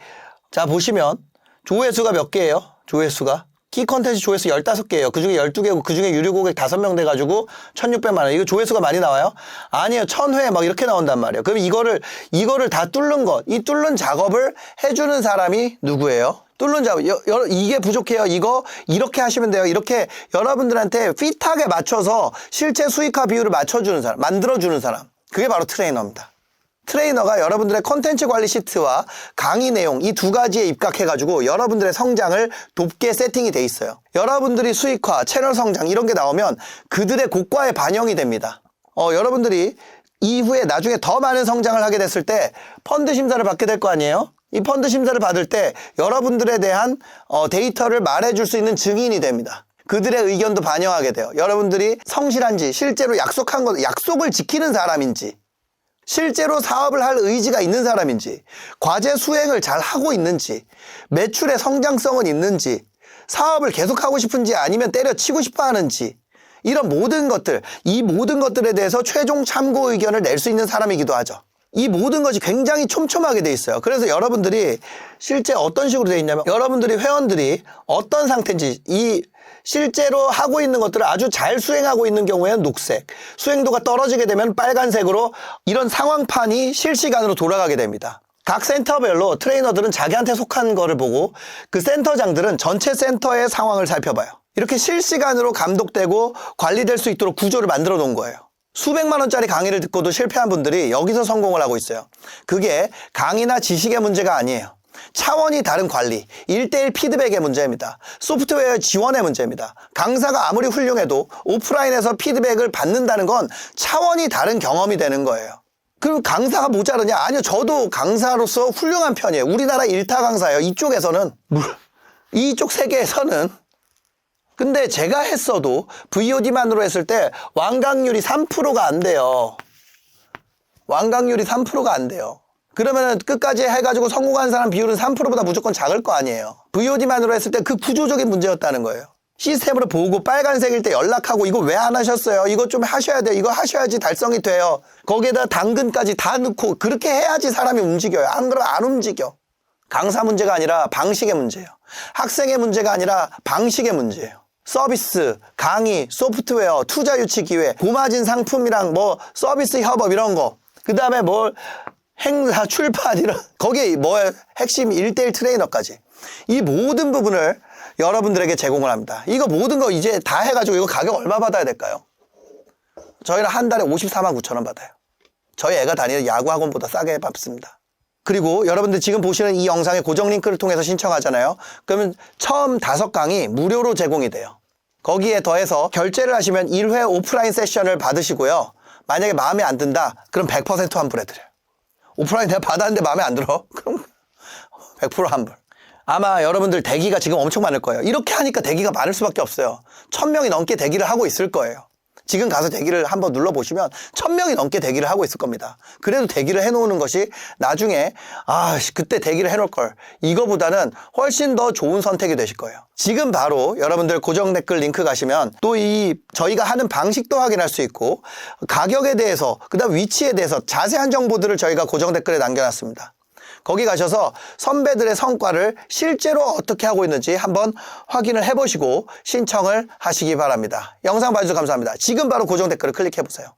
자 보시면 조회수가 몇 개예요? 조회수가 키 컨텐츠 조회수 15개예요. 그중에 12개고 그중에 유료 고객 5명 돼가지고 1,600만 원. 이거 조회수가 많이 나와요? 아니에요. 1,000회 막 이렇게 나온단 말이에요. 그럼 이거를 다 뚫는 것, 이 뚫는 작업을 해주는 사람이 누구예요? 뚫는 작업. 이게 부족해요. 이거 이렇게 하시면 돼요. 이렇게 여러분들한테 핏하게 맞춰서 실제 수익화 비율을 맞춰주는 사람, 만들어주는 사람. 그게 바로 트레이너입니다. 트레이너가 여러분들의 컨텐츠 관리 시트와 강의 내용 이 두 가지에 입각해가지고 여러분들의 성장을 돕게 세팅이 돼 있어요. 여러분들이 수익화, 채널 성장 이런 게 나오면 그들의 고과에 반영이 됩니다. 여러분들이 이후에 나중에 더 많은 성장을 하게 됐을 때 펀드 심사를 받게 될 거 아니에요? 이 펀드 심사를 받을 때 여러분들에 대한 데이터를 말해줄 수 있는 증인이 됩니다. 그들의 의견도 반영하게 돼요. 여러분들이 성실한지, 실제로 약속을 지키는 사람인지, 실제로 사업을 할 의지가 있는 사람인지, 과제 수행을 잘 하고 있는지, 매출의 성장성은 있는지, 사업을 계속하고 싶은지 아니면 때려치고 싶어 하는지, 이런 모든 것들, 이 모든 것들에 대해서 최종 참고 의견을 낼 수 있는 사람이기도 하죠. 이 모든 것이 굉장히 촘촘하게 돼 있어요. 그래서 여러분들이 실제 어떤 식으로 돼 있냐면, 여러분들이 회원들이 어떤 상태인지, 이 실제로 하고 있는 것들을 아주 잘 수행하고 있는 경우에는 녹색, 수행도가 떨어지게 되면 빨간색으로 이런 상황판이 실시간으로 돌아가게 됩니다. 각 센터별로 트레이너들은 자기한테 속한 거를 보고 그 센터장들은 전체 센터의 상황을 살펴봐요. 이렇게 실시간으로 감독되고 관리될 수 있도록 구조를 만들어 놓은 거예요. 수백만 원짜리 강의를 듣고도 실패한 분들이 여기서 성공을 하고 있어요. 그게 강의나 지식의 문제가 아니에요. 차원이 다른 관리, 1:1 피드백의 문제입니다. 소프트웨어 지원의 문제입니다. 강사가 아무리 훌륭해도 오프라인에서 피드백을 받는다는 건 차원이 다른 경험이 되는 거예요. 그럼 강사가 모자르냐? 아니요. 저도 강사로서 훌륭한 편이에요. 우리나라 1타 강사예요. 이쪽에서는. 이쪽 세계에서는. 근데 제가 했어도 VOD만으로 했을 때 완강률이 3%가 안 돼요. 완강률이 3%가 안 돼요. 그러면은 끝까지 해가지고 성공한 사람 비율은 3%보다 무조건 작을 거 아니에요. VOD만으로 했을 때 그 구조적인 문제였다는 거예요. 시스템으로 보고 빨간색일 때 연락하고 이거 왜 안 하셨어요? 이거 좀 하셔야 돼요. 이거 하셔야지 달성이 돼요. 거기에다 당근까지 다 넣고 그렇게 해야지 사람이 움직여요. 안 그러면 안 움직여. 강사 문제가 아니라 방식의 문제예요. 학생의 문제가 아니라 방식의 문제예요. 서비스, 강의, 소프트웨어, 투자 유치 기회, 고마진 상품이랑 뭐 서비스 협업 이런 거. 그 다음에 뭘 행사, 출판 이런 거기에 뭐예요? 핵심 1대1 트레이너까지. 이 모든 부분을 여러분들에게 제공을 합니다. 이거 모든 거 이제 다 해가지고 이거 가격 얼마 받아야 될까요? 저희는 한 달에 54만 9천 원 받아요. 저희 애가 다니는 야구학원보다 싸게 받습니다. 그리고 여러분들 지금 보시는 이 영상의 고정 링크를 통해서 신청하잖아요. 그러면 처음 5강이 무료로 제공이 돼요. 거기에 더해서 결제를 하시면 1회 오프라인 세션을 받으시고요. 만약에 마음에 안 든다, 그럼 100% 환불해드려요. 오프라인 내가 받았는데 마음에 안 들어? 그럼 100% 환불. 아마 여러분들 대기가 지금 엄청 많을 거예요. 이렇게 하니까 대기가 많을 수밖에 없어요. 1000명이 넘게 대기를 하고 있을 거예요. 지금 가서 대기를 한번 눌러보시면 1000명이 넘게 대기를 하고 있을 겁니다. 그래도 대기를 해놓는 것이 나중에 그때 대기를 해놓을 걸, 이거보다는 훨씬 더 좋은 선택이 되실 거예요. 지금 바로 여러분들 고정 댓글 링크 가시면 또 이 저희가 하는 방식도 확인할 수 있고 가격에 대해서 그다음 위치에 대해서 자세한 정보들을 저희가 고정 댓글에 남겨놨습니다. 거기 가셔서 선배들의 성과를 실제로 어떻게 하고 있는지 한번 확인을 해보시고 신청을 하시기 바랍니다. 영상 봐주셔서 감사합니다. 지금 바로 고정 댓글을 클릭해보세요.